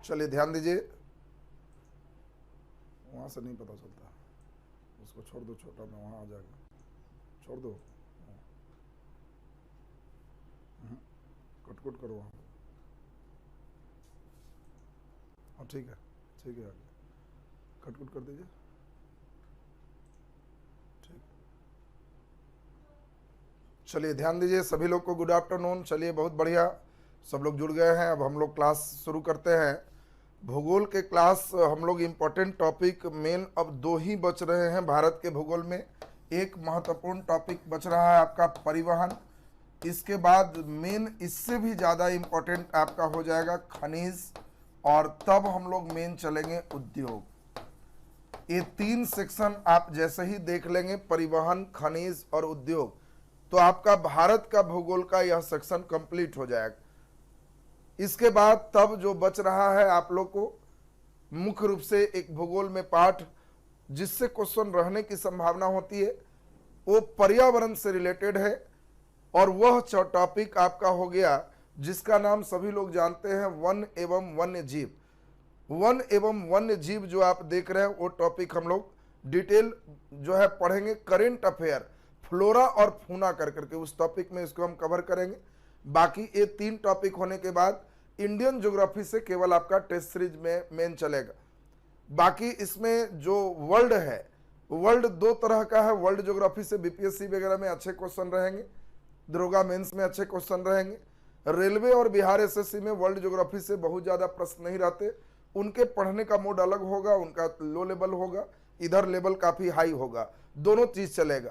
चलिए ध्यान दीजिए, वहां से नहीं पता चलता, उसको छोड़ दो, छोटा में वहां आ जाएगा, छोड़ दो, कट करो वहां। हाँ ठीक है, ठीक है, आगे कट कर दीजिए। ठीक, चलिए ध्यान दीजिए सभी लोग को गुड आफ्टरनून। चलिए बहुत बढ़िया, सब लोग जुड़ गए हैं। अब हम लोग क्लास शुरू करते हैं। भूगोल के क्लास हम लोग इम्पोर्टेंट टॉपिक मेन अब दो ही बच रहे हैं भारत के भूगोल में। एक महत्वपूर्ण टॉपिक बच रहा है आपका परिवहन, इसके बाद मेन इससे भी ज़्यादा इम्पोर्टेंट आपका हो जाएगा खनिज, और तब हम लोग मेन चलेंगे उद्योग। ये तीन सेक्शन आप जैसे ही देख लेंगे, परिवहन, खनिज और उद्योग, तो आपका भारत का भूगोल का यह सेक्शन कंप्लीट हो जाएगा। इसके बाद तब जो बच रहा है आप लोग को मुख्य रूप से एक भूगोल में पाठ जिससे क्वेश्चन रहने की संभावना होती है, वो पर्यावरण से रिलेटेड है, और वह टॉपिक आपका हो गया जिसका नाम सभी लोग जानते हैं वन एवं वन्य जीव। वन एवं वन्य जीव जो आप देख रहे हैं वो टॉपिक हम लोग डिटेल जो है पढ़ेंगे, करेंट अफेयर, फ्लोरा और फूना कर करके उस टॉपिक में इसको हम कवर करेंगे। बाकी ये तीन टॉपिक होने के बाद इंडियन ज्योग्राफी से केवल आपका टेस्ट सीरीज में मेन चलेगा। बाकी इसमें जो वर्ल्ड है, वर्ल्ड दो तरह का है। वर्ल्ड ज्योग्राफी से बीपीएससी वगैरह में अच्छे क्वेश्चन रहेंगे, दरोगा मेंस में अच्छे क्वेश्चन रहेंगे। रेलवे और बिहार एसएससी में वर्ल्ड ज्योग्राफी से बहुत ज़्यादा प्रश्न नहीं रहते, उनके पढ़ने का मोड अलग होगा, उनका लो लेवल होगा, इधर लेवल काफ़ी हाई होगा, दोनों चीज़ चलेगा।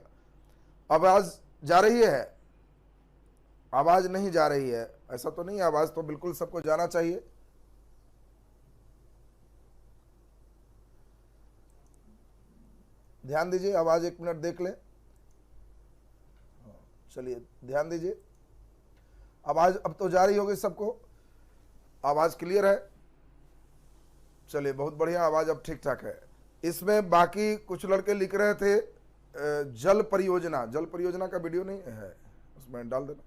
आवाज़ जा रही है? आवाज़ नहीं जा रही है? ऐसा तो नहीं, आवाज़ तो बिल्कुल सबको जाना चाहिए। ध्यान दीजिए, आवाज़ एक मिनट देख लें। चलिए ध्यान दीजिए, आवाज़ अब तो जा रही होगी सबको, आवाज़ क्लियर है? चलिए बहुत बढ़िया, आवाज़ अब ठीक ठाक है। इसमें बाकी कुछ लड़के लिख रहे थे जल परियोजना, जल परियोजना का वीडियो नहीं है, उसमें डाल देना,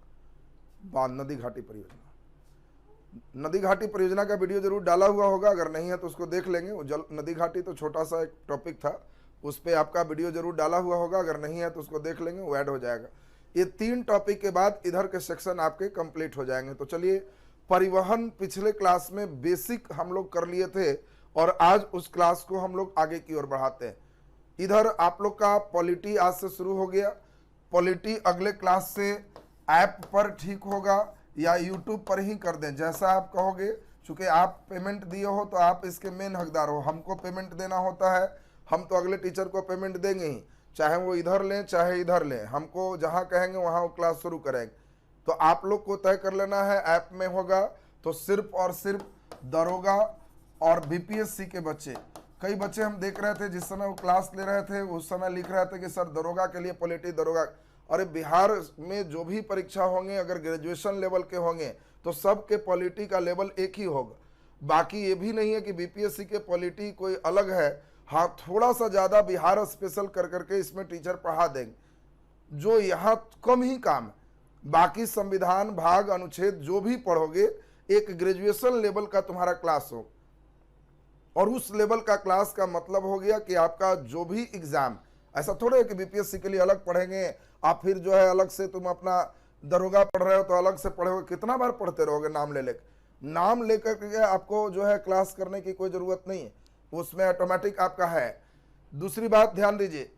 बांध नदी घाटी परियोजना, नदी घाटी परियोजना का वीडियो जरूर डाला हुआ होगा, अगर नहीं है तो उसको देख लेंगे। वो जल नदी घाटी तो छोटा सा एक टॉपिक था, उस पर आपका वीडियो जरूर डाला हुआ होगा, अगर नहीं है तो उसको देख लेंगे, वो ऐड हो जाएगा। ये तीन टॉपिक के बाद इधर के सेक्शन आपके कंप्लीट हो जाएंगे। तो चलिए, परिवहन पिछले क्लास में बेसिक हम लोग कर लिए थे, और आज उस क्लास को हम लोग आगे की ओर बढ़ाते हैं। इधर आप लोग का पॉलिटी आज से शुरू हो गया। पॉलिटी अगले क्लास से ऐप पर ठीक होगा या यूट्यूब पर ही कर दें, जैसा आप कहोगे। चूंकि आप पेमेंट दिए हो तो आप इसके मेन हकदार हो, हमको पेमेंट देना होता है, हम तो अगले टीचर को पेमेंट देंगे ही, चाहे वो इधर लें चाहे इधर लें, हमको जहाँ कहेंगे वहाँ वो क्लास शुरू करेंगे। तो आप लोग को तय कर लेना है, ऐप में होगा तो सिर्फ और सिर्फ दरोगा और बीपीएससी के बच्चे। कई बच्चे हम देख रहे थे जिस समय वो क्लास ले रहे थे उस समय लिख रहे थे कि सर दरोगा के लिए पॉलिटी, दरोगा। अरे बिहार में जो भी परीक्षा होंगे अगर ग्रेजुएशन लेवल के होंगे तो सबके पॉलिटी का लेवल एक ही होगा। बाकी ये भी नहीं है कि बीपीएससी के पॉलिटी कोई अलग है, हाँ थोड़ा सा ज़्यादा बिहार स्पेशल कर करके इसमें टीचर पढ़ा देंगे, जो यहाँ कम ही काम है। बाकी संविधान, भाग, अनुच्छेद जो भी पढ़ोगे एक ग्रेजुएशन लेवल का तुम्हारा क्लास हो, और उस लेवल का क्लास का मतलब हो गया कि आपका जो भी एग्जाम, ऐसा थोड़े है कि बीपीएससी के लिए अलग पढ़ेंगे आप, फिर जो है अलग से तुम अपना दरोगा पढ़ रहे हो तो अलग से पढ़ोगे, कितना बार पढ़ते रहोगे नाम ले लेकर। नाम लेकर के आपको जो है क्लास करने की कोई ज़रूरत नहीं है, उसमें ऑटोमेटिक आपका है। दूसरी बात ध्यान दीजिए,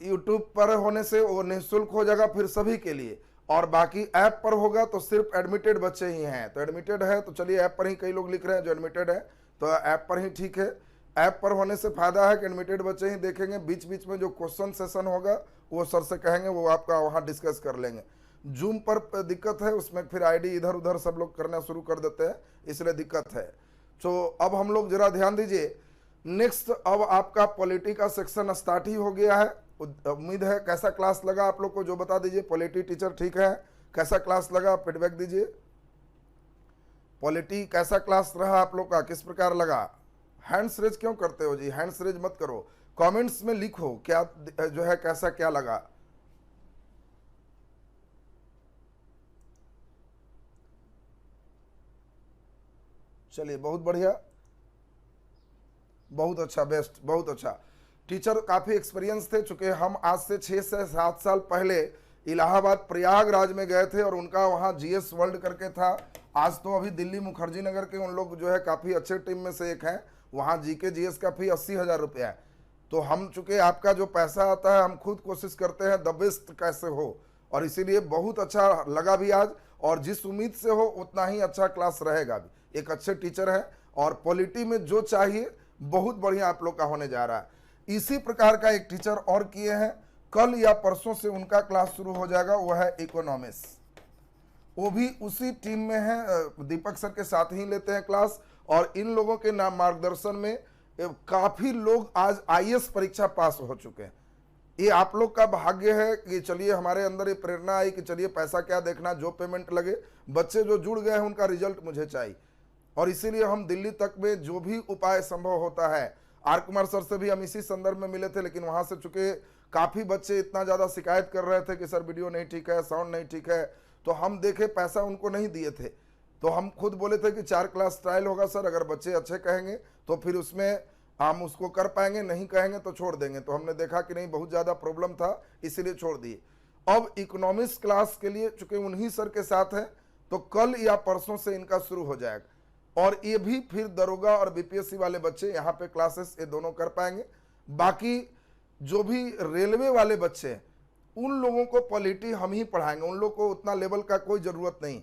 यूट्यूब पर होने से वो निःशुल्क हो जाएगा फिर सभी के लिए, और बाकी ऐप पर होगा तो सिर्फ एडमिटेड बच्चे ही हैं। तो एडमिटेड है तो चलिए ऐप पर ही, कई लोग लिख रहे हैं जो एडमिटेड है तो ऐप पर ही ठीक है। ऐप पर होने से फायदा है कि एडमिटेड बच्चे ही देखेंगे, बीच बीच में जो क्वेश्चन सेशन होगा वो सर से कहेंगे, वो आपका वहाँ डिस्कस कर लेंगे। जूम पर दिक्कत है, उसमें फिर आईडी इधर उधर सब लोग करना शुरू कर देते हैं, इसलिए दिक्कत है। तो अब हम लोग जरा ध्यान दीजिए, नेक्स्ट अब आपका पॉलिटी का सेक्शन स्टार्ट ही हो गया है। उम्मीद है कैसा क्लास लगा आप लोग को, जो बता दीजिए। पॉलिटी टीचर ठीक है, कैसा क्लास लगा फीडबैक दीजिए। पॉलिटी कैसा क्लास रहा आप लोग का, किस प्रकार लगा? हैंड्स रेज क्यों करते हो जी? हैंड्स रेज मत करो, कमेंट्स में लिखो क्या जो है कैसा क्या लगा। चलिए बहुत बढ़िया, बहुत अच्छा, बेस्ट, बहुत अच्छा। टीचर काफ़ी एक्सपीरियंस थे, चूँकि हम आज से 6 से 7 साल पहले इलाहाबाद प्रयागराज में गए थे और उनका वहाँ जीएस वर्ल्ड करके था। आज तो अभी दिल्ली मुखर्जी नगर के उन लोग जो है काफ़ी अच्छे टीम में से एक हैं, वहाँ जीके जीएस का फी 80,000 रुपया है। तो हम चूँकि आपका जो पैसा आता है हम खुद कोशिश करते हैं द बेस्ट कैसे हो, और इसीलिए बहुत अच्छा लगा भी आज, और जिस उम्मीद से हो उतना ही अच्छा क्लास रहेगा भी। एक अच्छे टीचर हैं और पॉलिटी में जो चाहिए बहुत बढ़िया आप लोग का होने जा रहा है। इसी प्रकार का एक टीचर और किए हैं, कल या परसों से उनका क्लास शुरू हो जाएगा, वो है इकोनॉमिक्स। वो भी उसी टीम में है, दीपक सर के साथ ही लेते हैं क्लास, और इन लोगों के नाम मार्गदर्शन में काफी लोग आज आईएएस परीक्षा पास हो चुके हैं। ये आप लोग का भाग्य है कि चलिए हमारे अंदर ये प्रेरणा आई कि चलिए पैसा क्या देखना, जो पेमेंट लगे, बच्चे जो जुड़ गए हैं उनका रिजल्ट मुझे चाहिए, और इसीलिए हम दिल्ली तक में जो भी उपाय संभव होता है, आर कुमार सर से भी हम इसी संदर्भ में मिले थे, लेकिन वहां से चूंकि काफी बच्चे इतना ज्यादा शिकायत कर रहे थे कि सर वीडियो नहीं ठीक है, साउंड नहीं ठीक है, तो हम देखे पैसा उनको नहीं दिए थे, तो हम खुद बोले थे कि 4 क्लास ट्रायल होगा सर, अगर बच्चे अच्छे कहेंगे तो फिर उसमें हम उसको कर पाएंगे, नहीं कहेंगे तो छोड़ देंगे। तो हमने देखा कि नहीं बहुत ज़्यादा प्रॉब्लम था, इसीलिए छोड़ दिए। अब इकोनॉमिक्स क्लास के लिए चूंकि उन्हीं सर के साथ है, तो कल या परसों से इनका शुरू हो जाएगा, और ये भी फिर दरोगा और बीपीएससी वाले बच्चे यहाँ पे क्लासेस ये दोनों कर पाएंगे। बाकी जो भी रेलवे वाले बच्चे हैं उन लोगों को पॉलिटी हम ही पढ़ाएंगे, उन लोग को उतना लेवल का कोई ज़रूरत नहीं,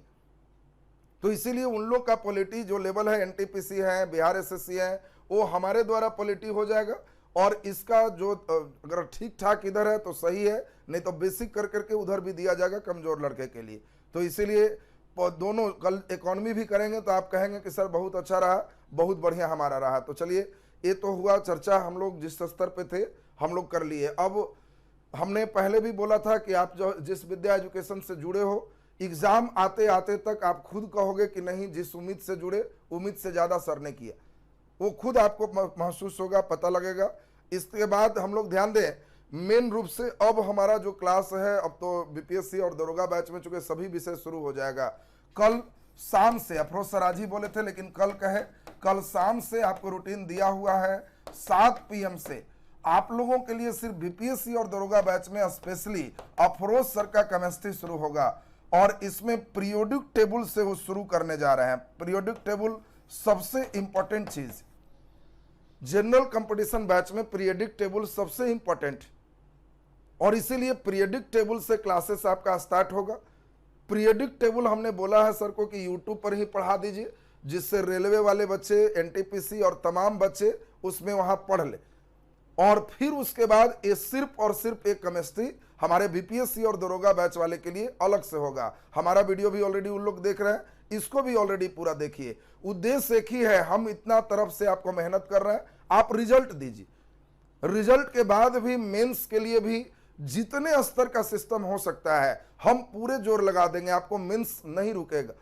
तो इसीलिए उन लोग का पॉलिटी जो लेवल है, एनटीपीसी है, बिहार एसएससी है, वो हमारे द्वारा पॉलिटी हो जाएगा। और इसका जो अगर ठीक ठाक इधर है तो सही है, नहीं तो बेसिक कर करके उधर भी दिया जाएगा कमजोर लड़के के लिए। तो इसीलिए दोनों कल इकोनॉमी भी करेंगे तो आप कहेंगे कि सर बहुत अच्छा रहा, बहुत बढ़िया हमारा रहा। तो चलिए ये तो हुआ चर्चा, हम लोग जिस स्तर पे थे हम लोग कर लिए। अब हमने पहले भी बोला था कि आप जो जिस विद्या एजुकेशन से जुड़े हो, एग्जाम आते आते तक आप खुद कहोगे कि नहीं जिस उम्मीद से जुड़े उम्मीद से ज़्यादा सर ने किया, वो खुद आपको महसूस होगा, पता लगेगा। इसके बाद हम लोग ध्यान दें, मेन रूप से अब हमारा जो क्लास है, अब तो बीपीएससी और दरोगा बैच में चूंकि सभी विषय शुरू हो जाएगा। कल शाम से, अफरोज सर आज ही बोले थे लेकिन कल कहे, कल शाम से आपको रूटीन दिया हुआ है 7 PM से आप लोगों के लिए सिर्फ बीपीएससी और दरोगा बैच में स्पेशली अफरोज सर का केमिस्ट्री शुरू होगा, और इसमें पीरियोडिक टेबल से वो शुरू करने जा रहे हैं। पीरियोडिक टेबल सबसे इंपॉर्टेंट चीज, जनरल कंपटीशन बैच में पीरियोडिक टेबल सबसे इंपॉर्टेंट, और इसीलिए पीरियोडिक टेबल से क्लासेस आपका स्टार्ट होगा। पीरियोडिक टेबल हमने बोला है सर को कि यूट्यूब पर ही पढ़ा दीजिए, जिससे रेलवे वाले बच्चे, एनटीपीसी और तमाम बच्चे उसमें वहां पढ़ ले, और फिर उसके बाद ये सिर्फ और सिर्फ एक केमिस्ट्री हमारे बीपीएससी और दरोगा बैच वाले के लिए अलग से होगा। हमारा वीडियो भी ऑलरेडी उन लोग देख रहे हैं, इसको भी ऑलरेडी पूरा देखिए। उद्देश्य एक ही है, हम इतना तरफ से आपको मेहनत कर रहे हैं, आप रिजल्ट दीजिए। रिजल्ट के बाद भी मेंस के लिए भी जितने स्तर का सिस्टम हो सकता है हम पूरे जोर लगा देंगे, आपको मेंस नहीं रुकेगा।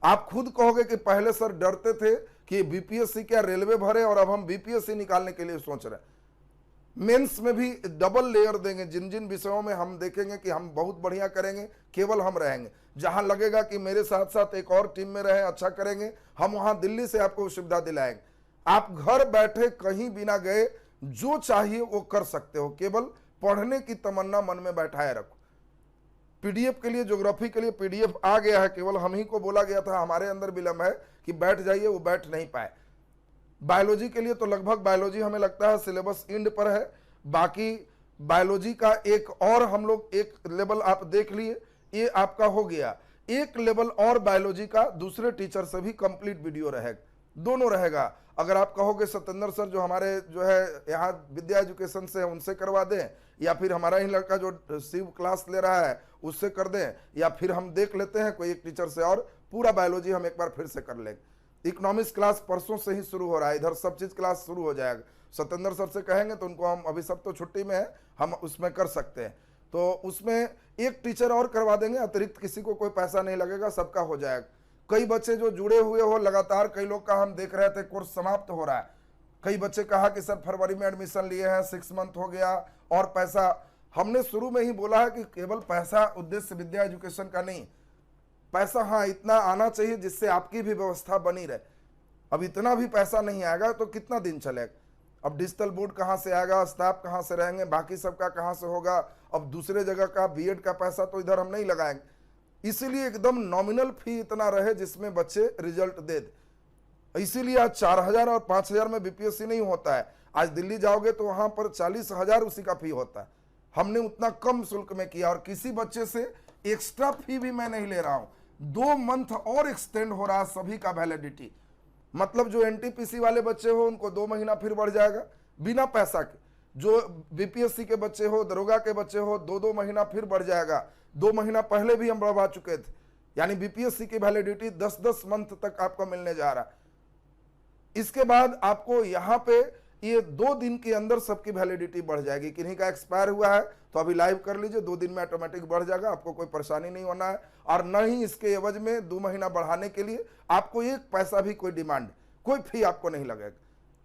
आप खुद कहोगे कि पहले सर डरते थे कि बीपीएससी क्या रेलवे भरे, और अब हम बीपीएससी निकालने के लिए सोच रहे हैं। मेंस में भी डबल लेयर देंगे, जिन जिन विषयों में हम देखेंगे कि हम बहुत बढ़िया करेंगे, केवल हम रहेंगे, जहां लगेगा कि मेरे साथ साथ एक और टीम में रहे अच्छा करेंगे, हम वहां दिल्ली से आपको सुविधा दिलाएंगे। आप घर बैठे कहीं बिना गए जो चाहिए वो कर सकते हो, केवल पढ़ने की तमन्ना मन में बैठाए रखो। पीडीएफ के लिए, ज्योग्राफी के लिए पीडीएफ आ गया है, केवल हम ही को बोला गया था, हमारे अंदर विलंब है कि बैठ जाइए, वो बैठ नहीं पाए। बायोलॉजी के लिए तो लगभग बायोलॉजी हमें लगता है सिलेबस एंड पर है। बाकी बायोलॉजी का एक और हम लोग एक लेवल आप देख लिए, ये आपका हो गया। एक लेवल और बायोलॉजी का दूसरे टीचर से भी कंप्लीट वीडियो रहेगा, दोनों रहेगा। अगर आप कहोगे सत्येंद्र सर जो हमारे जो है यहाँ विद्या एजुकेशन से है उनसे करवा दें, या फिर हमारा ही लड़का जो शिव क्लास ले रहा है उससे कर दें, या फिर हम देख लेते हैं कोई एक टीचर से और पूरा बायोलॉजी हम एक बार फिर से कर लेंगे। इकोनॉमिक्स क्लास परसों से ही शुरू हो रहा है, इधर सब चीज क्लास शुरू हो जाएगा। सत्येंद्र सर से कहेंगे तो उनको हम, अभी सब तो छुट्टी में है, हम उसमें कर सकते हैं, तो उसमें एक टीचर और करवा देंगे, अतिरिक्त किसी को कोई पैसा नहीं लगेगा, सबका हो जाएगा। कई बच्चे जो जुड़े हुए हो लगातार, कई लोग का हम देख रहे थे कोर्स समाप्त हो रहा है। कई बच्चे कहा कि सर फरवरी में एडमिशन लिए हैं, 6 मंथ हो गया और पैसा। हमने शुरू में ही बोला है कि केवल पैसा उद्देश्य विद्या एजुकेशन का नहीं, पैसा हाँ इतना आना चाहिए जिससे आपकी भी व्यवस्था बनी रहे। अब इतना भी पैसा नहीं आएगा तो कितना दिन चलेगा? अब डिजिटल बोर्ड कहाँ से आएगा, स्टाफ कहाँ से रहेंगे, बाकी सबका कहाँ से होगा? अब दूसरे जगह का बीएड का पैसा तो इधर हम नहीं लगाएंगे। इसीलिए एकदम नॉमिनल फी इतना रहे जिसमें बच्चे रिजल्ट दे दे। इसीलिए आज 4,000 और 5,000 में बीपीएससी नहीं होता है। आज दिल्ली जाओगे तो वहां पर 40,000 उसी का फी होता है। हमने उतना कम शुल्क में किया और किसी बच्चे से एक्स्ट्रा फी भी मैं नहीं ले रहा हूं। 2 मंथ और एक्सटेंड हो रहा है सभी का वैलिडिटी। मतलब जो एनटीपीसी वाले बच्चे हो उनको 2 महीना फिर बढ़ जाएगा बिना पैसा के। जो बीपीएससी के बच्चे हो, दरोगा के बच्चे हो, 2-2 महीना फिर बढ़ जाएगा। 2 महीना पहले भी हम बढ़वा चुके थे। यानी बीपीएससी की वैलिडिटी 10-10 मंथ तक आपको मिलने जा रहा है। इसके बाद आपको यहाँ पे ये 2 दिन के अंदर सबकी वैलिडिटी बढ़ जाएगी। किन्हीं का एक्सपायर हुआ है तो अभी लाइव कर लीजिए, 2 दिन में ऑटोमेटिक बढ़ जाएगा, आपको कोई परेशानी नहीं होना है। और न ही इसके एवज में 2 महीना बढ़ाने के लिए आपको 1 पैसा भी कोई डिमांड, कोई फी आपको नहीं लगेगा।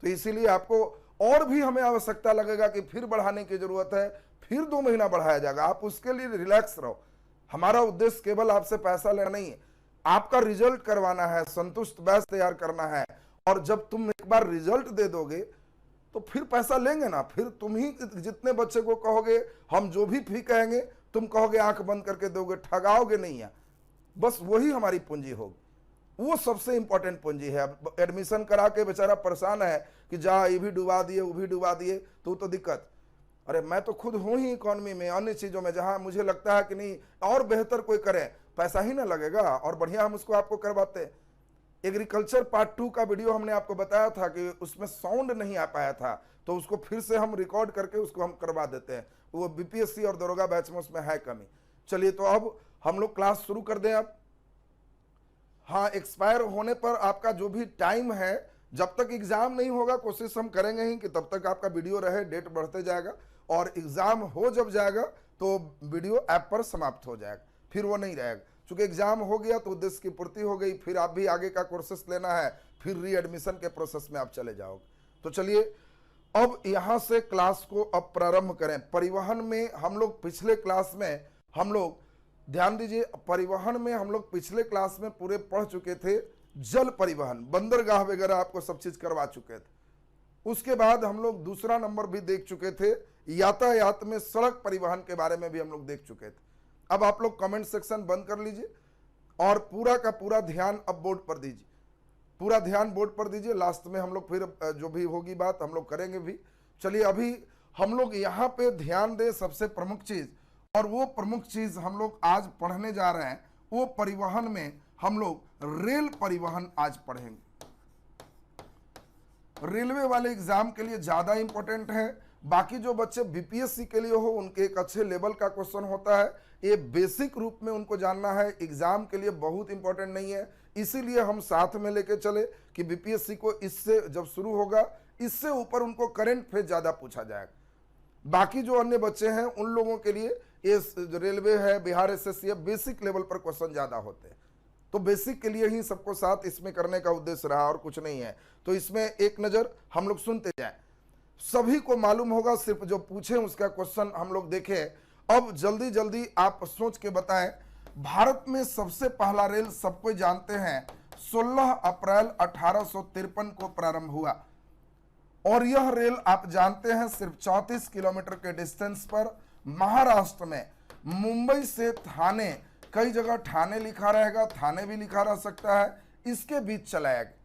तो इसीलिए आपको और भी हमें आवश्यकता लगेगा कि फिर बढ़ाने की जरूरत है, फिर 2 महीना बढ़ाया जाएगा। आप उसके लिए रिलैक्स रहो। हमारा उद्देश्य केवल आपसे पैसा लेना नहीं है, आपका रिजल्ट करवाना है, संतुष्ट बैच तैयार करना है। और जब तुम एक बार रिजल्ट दे दोगे तो फिर पैसा लेंगे ना। फिर तुम ही जितने बच्चे को कहोगे, हम जो भी फी कहेंगे तुम कहोगे आंख बंद करके दोगे, ठगाओगे नहीं है। बस वही हमारी पूंजी होगी, वो सबसे इंपॉर्टेंट पूंजी है। अब एडमिशन करा के बेचारा परेशान है कि जा ये भी डुबा दिए, वो भी डुबा दिए, तो दिक्कत। अरे मैं तो खुद हूं ही इकोनॉमी में, अन्य चीजों में, जहां मुझे लगता है कि नहीं और बेहतर कोई करे, पैसा ही ना लगेगा और बढ़िया हम उसको आपको करवाते हैं। एग्रीकल्चर पार्ट 2 का वीडियो हमने आपको बताया था कि उसमें साउंड नहीं आ पाया था, तो उसको फिर से हम रिकॉर्ड करके उसको हम करवा देते हैं। वो बीपीएससी और दरोगा बैच में उसमें है कमी। चलिए तो अब हम लोग क्लास शुरू कर दें। अब हाँ, एक्सपायर होने पर आपका जो भी टाइम है, जब तक एग्जाम नहीं होगा कोशिश हम करेंगे ही कि तब तक आपका वीडियो रहे, डेट बढ़ते जाएगा। और एग्जाम हो जब जाएगा तो वीडियो ऐप पर समाप्त हो जाएगा, फिर वो नहीं रहेगा। चूंकि एग्जाम हो गया तो उद्देश्य की पूर्ति हो गई, फिर आप भी आगे का कोर्सेस लेना है, फिर री एडमिशन के प्रोसेस में आप चले जाओगे। तो चलिए अब यहां से क्लास को अब प्रारंभ करें। परिवहन में हम लोग पिछले क्लास में हम लोग, ध्यान दीजिए, परिवहन में हम लोग पिछले क्लास में पूरे पढ़ चुके थे। जल परिवहन, बंदरगाह वगैरह आपको सब चीज करवा चुके थे। उसके बाद हम लोग दूसरा नंबर भी देख चुके थे, यातायात में सड़क परिवहन के बारे में भी हम लोग देख चुके थे। अब आप लोग कमेंट सेक्शन बंद कर लीजिए और पूरा का पूरा ध्यान अब बोर्ड पर दीजिए, पूरा ध्यान बोर्ड पर दीजिए। लास्ट में हम लोग फिर जो भी होगी बात हम लोग करेंगे भी। चलिए अभी हम लोग यहाँ पे ध्यान दें सबसे प्रमुख चीज, और वो प्रमुख चीज हम लोग आज पढ़ने जा रहे हैं, वो परिवहन में हम लोग रेल परिवहन आज पढ़ेंगे। रेलवे वाले एग्जाम के लिए ज्यादा इंपॉर्टेंट है। बाकी जो बच्चे बीपीएससी के लिए हो उनके एक अच्छे लेवल का क्वेश्चन होता है, ये बेसिक रूप में उनको जानना है, एग्जाम के लिए बहुत इंपॉर्टेंट नहीं है। इसीलिए हम साथ में लेके चले कि बीपीएससी को इससे जब शुरू होगा इससे ऊपर उनको करंट फेज ज्यादा पूछा जाएगा। बाकी जो अन्य बच्चे हैं उन लोगों के लिए ये रेलवे है, बिहार एसएससी है, बेसिक लेवल पर क्वेश्चन ज्यादा होते हैं। तो बेसिक के लिए ही सबको साथ इसमें करने का उद्देश्य रहा और कुछ नहीं है। तो इसमें एक नजर हम लोग सुनते जाएं, सभी को मालूम होगा, सिर्फ जो पूछे उसका क्वेश्चन हम लोग देखें। अब जल्दी जल्दी आप सोच के बताएं, भारत में सबसे पहला रेल सबको जानते हैं 16 अप्रैल 1853 को प्रारंभ हुआ। और यह रेल आप जानते हैं सिर्फ 34 किलोमीटर के डिस्टेंस पर महाराष्ट्र में मुंबई से थाने, कई जगह ठाणे लिखा रहेगा, थाने भी लिखा रह सकता है, इसके बीच चलाया गया।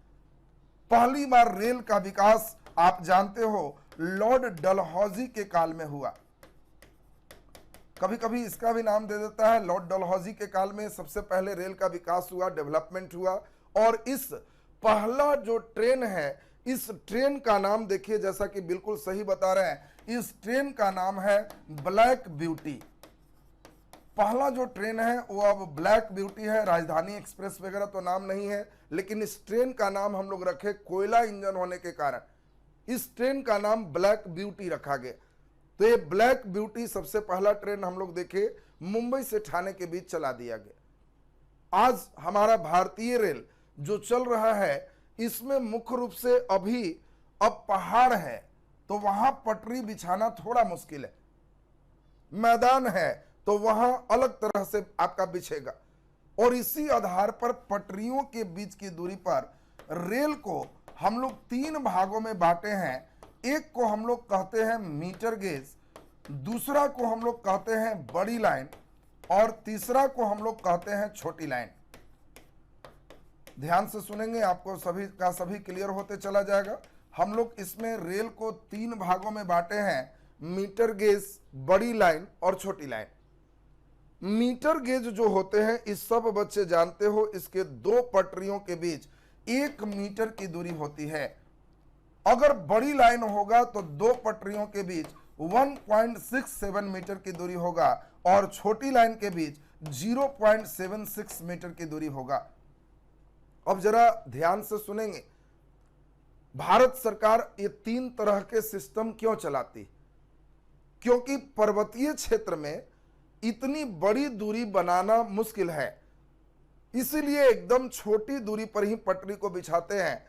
पहली बार रेल का विकास आप जानते हो लॉर्ड डलहौजी के काल में हुआ। कभी कभी इसका भी नाम दे देता है, लॉर्ड डलहौजी के काल में सबसे पहले रेल का विकास हुआ, डेवलपमेंट हुआ। और इस पहला जो ट्रेन है, इस ट्रेन का नाम देखिए, जैसा कि बिल्कुल सही बता रहे हैं, इस ट्रेन का नाम है ब्लैक ब्यूटी। पहला जो ट्रेन है वो अब ब्लैक ब्यूटी है। राजधानी एक्सप्रेस वगैरह तो नाम नहीं है, लेकिन इस ट्रेन का नाम हम लोग रखे, कोयला इंजन होने के कारण इस ट्रेन का नाम ब्लैक ब्यूटी रखा गया। तो ये ब्लैक ब्यूटी सबसे पहला ट्रेन हम लोग देखे मुंबई से ठाणे के बीच चला दिया गया। आज हमारा भारतीय रेल जो चल रहा है, इसमें मुख्य रूप से अभी अब पहाड़ है तो वहां पटरी बिछाना थोड़ा मुश्किल है, मैदान है तो वहां अलग तरह से आपका बिछेगा। और इसी आधार पर पटरियों के बीच की दूरी पर रेल को हम लोग 3 भागों में बांटे हैं। एक को हम लोग कहते हैं मीटर गेज, दूसरा को हम लोग कहते हैं बड़ी लाइन, और तीसरा को हम लोग कहते हैं छोटी लाइन। ध्यान से सुनेंगे, आपको सभी का सभी क्लियर होते चला जाएगा। हम लोग इसमें रेल को 3 भागों में बांटे हैं, मीटर गेज, बड़ी लाइन और छोटी लाइन। मीटर गेज जो होते हैं, इस सब बच्चे जानते हो, इसके 2 पटरियों के बीच 1 मीटर की दूरी होती है। अगर बड़ी लाइन होगा तो 2 पटरियों के बीच 1.67 मीटर की दूरी होगा और छोटी लाइन के बीच 0.76 मीटर की दूरी होगा। अब जरा ध्यान से सुनेंगे, भारत सरकार ये 3 तरह के सिस्टम क्यों चलाती? क्योंकि पर्वतीय क्षेत्र में इतनी बड़ी दूरी बनाना मुश्किल है, इसीलिए एकदम छोटी दूरी पर ही पटरी को बिछाते हैं।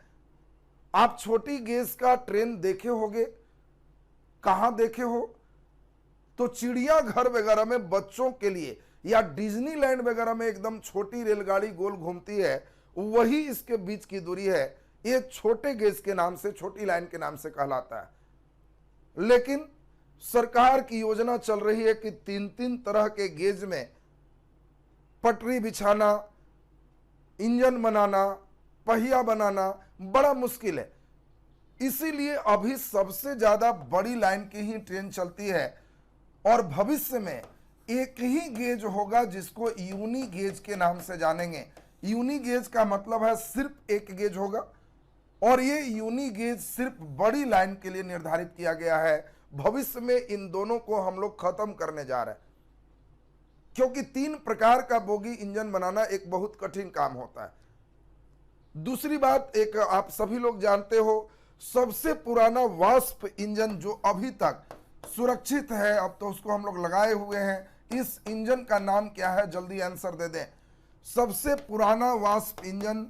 आप छोटी गेज का ट्रेन देखे होंगे, कहां देखे हो? तो चिड़ियाघर वगैरह में बच्चों के लिए या डिज्नीलैंड वगैरह में एकदम छोटी रेलगाड़ी गोल घूमती है, वही इसके बीच की दूरी है। ये छोटे गेज के नाम से, छोटी लाइन के नाम से कहलाता है। लेकिन सरकार की योजना चल रही है कि 3-3 तरह के गेज में पटरी बिछाना, इंजन बनाना, पहिया बनाना बड़ा मुश्किल है। इसीलिए अभी सबसे ज्यादा बड़ी लाइन की ही ट्रेन चलती है और भविष्य में एक ही गेज होगा जिसको यूनी गेज के नाम से जानेंगे। यूनी गेज का मतलब है सिर्फ एक गेज होगा और ये यूनी गेज सिर्फ बड़ी लाइन के लिए निर्धारित किया गया है। भविष्य में इन दोनों को हम लोग खत्म करने जा रहे हैं, क्योंकि 3 प्रकार का बोगी इंजन बनाना एक बहुत कठिन काम होता है। दूसरी बात, एक आप सभी लोग जानते हो, सबसे पुराना वाष्प इंजन जो अभी तक सुरक्षित है, अब तो उसको हम लोग लगाए हुए हैं, इस इंजन का नाम क्या है? जल्दी आंसर दे दें। सबसे पुराना वाष्प इंजन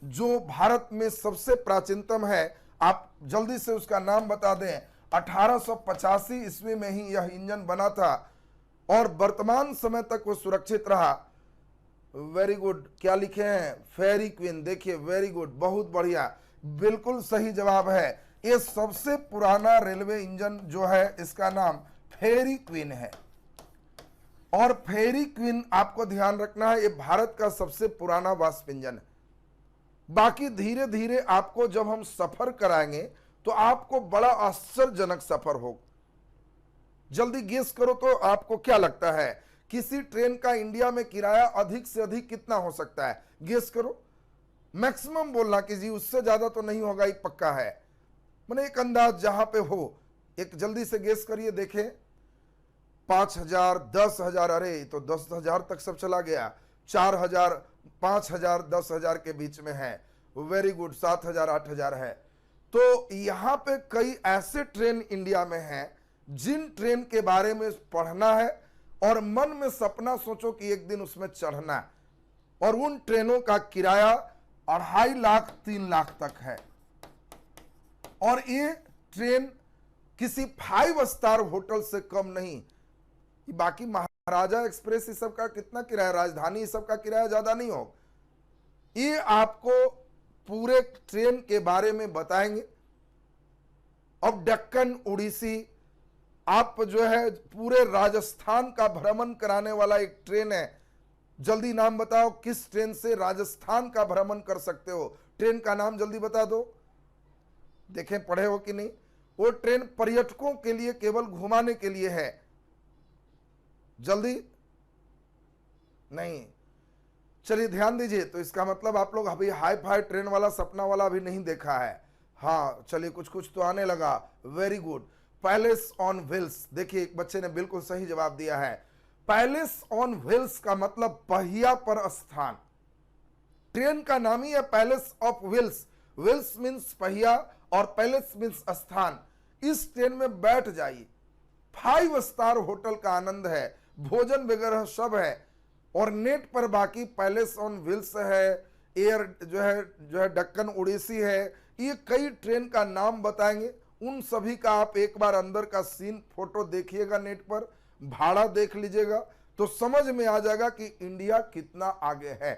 जो भारत में सबसे प्राचीनतम है, आप जल्दी से उसका नाम बता दें। 1885 ईस्वी में ही यह इंजन बना था और वर्तमान समय तक वो सुरक्षित रहा। वेरी गुड, क्या लिखे हैं? फेरी क्वीन। देखिए, वेरी गुड, बहुत बढ़िया, बिल्कुल सही जवाब है। ये सबसे पुराना रेलवे इंजन जो है, इसका नाम फेरी क्वीन है। और फेरी क्वीन आपको ध्यान रखना है, ये भारत का सबसे पुराना वाष्प इंजन है। बाकी धीरे धीरे आपको जब हम सफर कराएंगे तो आपको बड़ा आश्चर्यजनक सफर होगा। जल्दी गेस करो तो आपको क्या लगता है, किसी ट्रेन का इंडिया में किराया अधिक से अधिक कितना हो सकता है? गेस करो, मैक्सिमम बोलना कि जी उससे ज्यादा तो नहीं होगा, एक पक्का है, मैंने एक अंदाज जहां पे हो, एक जल्दी से गेस करिए। देखें, 5,000, 10,000, अरे तो 10,000 तक सब चला गया। 4,000, 5,000, 10,000 के बीच में है। वेरी गुड, 7,000, 8,000 है। तो यहां पे कई ऐसे ट्रेन इंडिया में हैं जिन ट्रेन के बारे में पढ़ना है और मन में सपना सोचो कि एक दिन उसमें चढ़ना है, और उन ट्रेनों का किराया 2.5 लाख 3 लाख तक है। और ये ट्रेन किसी 5 स्टार होटल से कम नहीं। बाकी महाराजा एक्सप्रेस इस सब का कितना किराया, राजधानी इस सब का किराया ज्यादा नहीं हो। ये आपको पूरे ट्रेन के बारे में बताएंगे। अब डेक्कन ओडिसी, आप जो है पूरे राजस्थान का भ्रमण कराने वाला एक ट्रेन है। जल्दी नाम बताओ, किस ट्रेन से राजस्थान का भ्रमण कर सकते हो? ट्रेन का नाम जल्दी बता दो। देखें पढ़े हो कि नहीं। वो ट्रेन पर्यटकों के लिए केवल घुमाने के लिए है। जल्दी नहीं, चलिए ध्यान दीजिए। तो इसका मतलब आप लोग अभी हाई फाई ट्रेन वाला, सपना वाला अभी नहीं देखा है। हाँ चलिए, कुछ कुछ तो आने लगा। Very good, palace on wheels. देखिए, एक बच्चे ने बिल्कुल सही जवाब दिया है। पैलेस ऑन व्हील्स का मतलब पहिया पर स्थान। ट्रेन का नाम ही है palace of wheels. Wheels means पहिया और पैलेस मीन्स स्थान। इस ट्रेन में बैठ जाइए, 5 स्टार होटल का आनंद है, भोजन वगैरह सब है। और नेट पर बाकी पैलेस ऑन व्हील्स है, एयर जो है डेक्कन ओडिसी है, ये कई ट्रेन का नाम बताएंगे। उन सभी का आप एक बार अंदर का सीन फोटो देखिएगा, नेट पर भाड़ा देख लीजिएगा, तो समझ में आ जाएगा कि इंडिया कितना आगे है।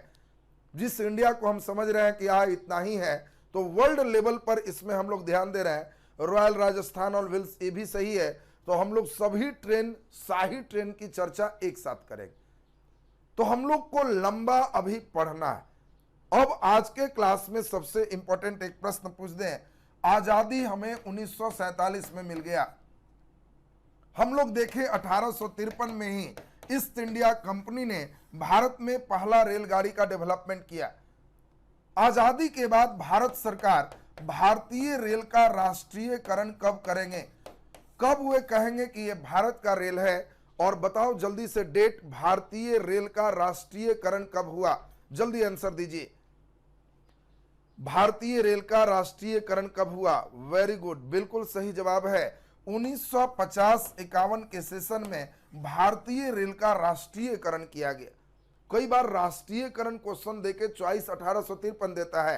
जिस इंडिया को हम समझ रहे हैं कि इतना ही है, तो वर्ल्ड लेवल पर इसमें हम लोग ध्यान दे रहे हैं। रॉयल राजस्थान और विल्स ये भी सही है, तो हम लोग सभी ट्रेन, शाही ट्रेन की चर्चा एक साथ करेंगे। तो हम लोग को लंबा अभी पढ़ना है। अब आज के क्लास में सबसे इंपॉर्टेंट एक प्रश्न पूछ दें, आजादी हमें 1947 में मिल गया। हम लोग देखें 1853 में ही ईस्ट इंडिया कंपनी ने भारत में पहला रेलगाड़ी का डेवलपमेंट किया। आजादी के बाद भारत सरकार भारतीय रेल का राष्ट्रीयकरण कब करेंगे? कब वे कहेंगे कि यह भारत का रेल है? और बताओ जल्दी से डेट, भारतीय रेल का राष्ट्रीयकरण कब हुआ? जल्दी आंसर दीजिए। भारतीय रेल का राष्ट्रीयकरण कब हुआ? वेरी गुड, बिल्कुल सही जवाब है। 1950-51 के सेशन में भारतीय रेल का राष्ट्रीयकरण किया गया। कई बार राष्ट्रीयकरण क्वेश्चन देके चॉइस 1853 देता है,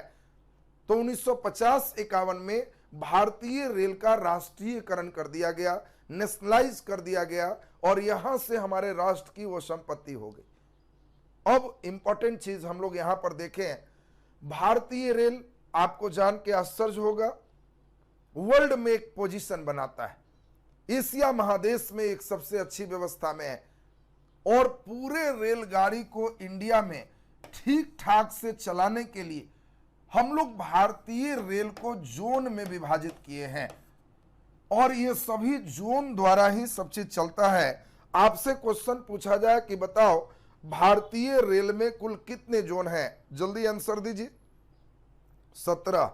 तो 1950-51 में भारतीय रेल का राष्ट्रीयकरण कर दिया गया, नेशनलाइज कर दिया गया, और यहां से हमारे राष्ट्र की वो संपत्ति हो गई। अब इंपॉर्टेंट चीज हम लोग यहां पर देखें, भारतीय रेल आपको जान के आश्चर्य होगा, वर्ल्ड में एक पोजीशन बनाता है, एशिया महादेश में एक सबसे अच्छी व्यवस्था में है, और पूरे रेलगाड़ी को इंडिया में ठीक ठाक से चलाने के लिए हम लोग भारतीय रेल को जोन में विभाजित किए हैं, और ये सभी जोन द्वारा ही सब चीज चलता है। आपसे क्वेश्चन पूछा जाए कि बताओ भारतीय रेल में कुल कितने जोन हैं? जल्दी आंसर दीजिए। 17।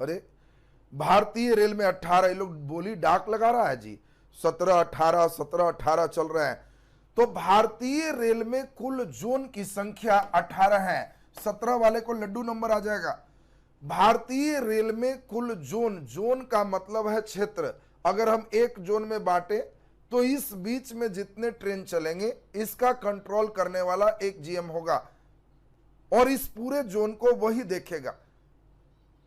अरे भारतीय रेल में 18। ये लोग बोली डाक लगा रहा है जी, 17 18 17 18 चल रहे हैं। तो भारतीय रेल में कुल जोन की संख्या 18 है। 17 वाले को लड्डू नंबर आ जाएगा। भारतीय रेल में कुल जोन, जोन का मतलब है क्षेत्र, अगर हम एक जोन में बांटे तो इस बीच में जितने ट्रेन चलेंगे इसका कंट्रोल करने वाला एक जीएम होगा, और इस पूरे जोन को वही देखेगा।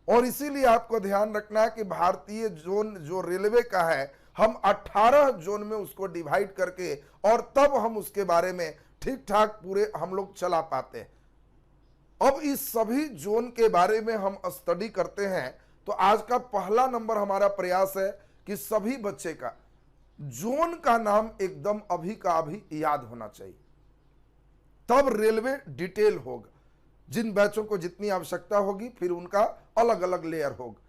और इसीलिए आपको ध्यान रखना है कि भारतीय जोन जो रेलवे का है, हम 18 जोन में उसको डिवाइड करके, और तब हम उसके बारे में ठीक ठाक पूरे हम लोग चला पाते हैं। अब इस सभी जोन के बारे में हम स्टडी करते हैं, तो आज का पहला नंबर हमारा प्रयास है कि सभी बच्चे का जोन का नाम एकदम अभी का अभी याद होना चाहिए, तब रेलवे डिटेल होगा। जिन बैचों को जितनी आवश्यकता होगी फिर उनका अलग अलग लेयर होगा।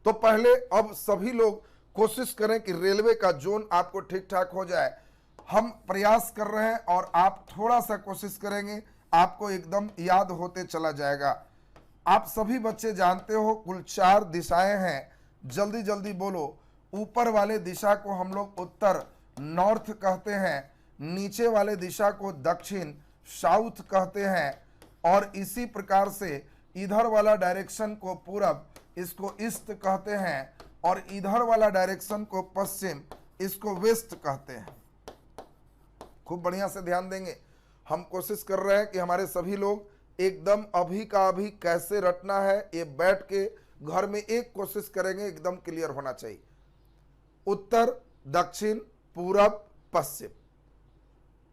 तो पहले अब सभी लोग कोशिश करें कि रेलवे का जोन आपको ठीक ठाक हो जाए। हम प्रयास कर रहे हैं और आप थोड़ा सा कोशिश करेंगे, आपको एकदम याद होते चला जाएगा। आप सभी बच्चे जानते हो कुल 4 दिशाएं हैं, जल्दी जल्दी बोलो। ऊपर वाले दिशा को हम लोग उत्तर, नॉर्थ कहते हैं, नीचे वाले दिशा को दक्षिण, साउथ कहते हैं, और इसी प्रकार से इधर वाला डायरेक्शन को पूरब, इसको ईस्ट कहते हैं, और इधर वाला डायरेक्शन को पश्चिम, इसको वेस्ट कहते हैं। खूब बढ़िया से ध्यान देंगे। हम कोशिश कर रहे हैं कि हमारे सभी लोग एकदम अभी का अभी कैसे रटना है, ये बैठ के घर में एक कोशिश करेंगे, एकदम क्लियर होना चाहिए। उत्तर, दक्षिण, पूरब, पश्चिम।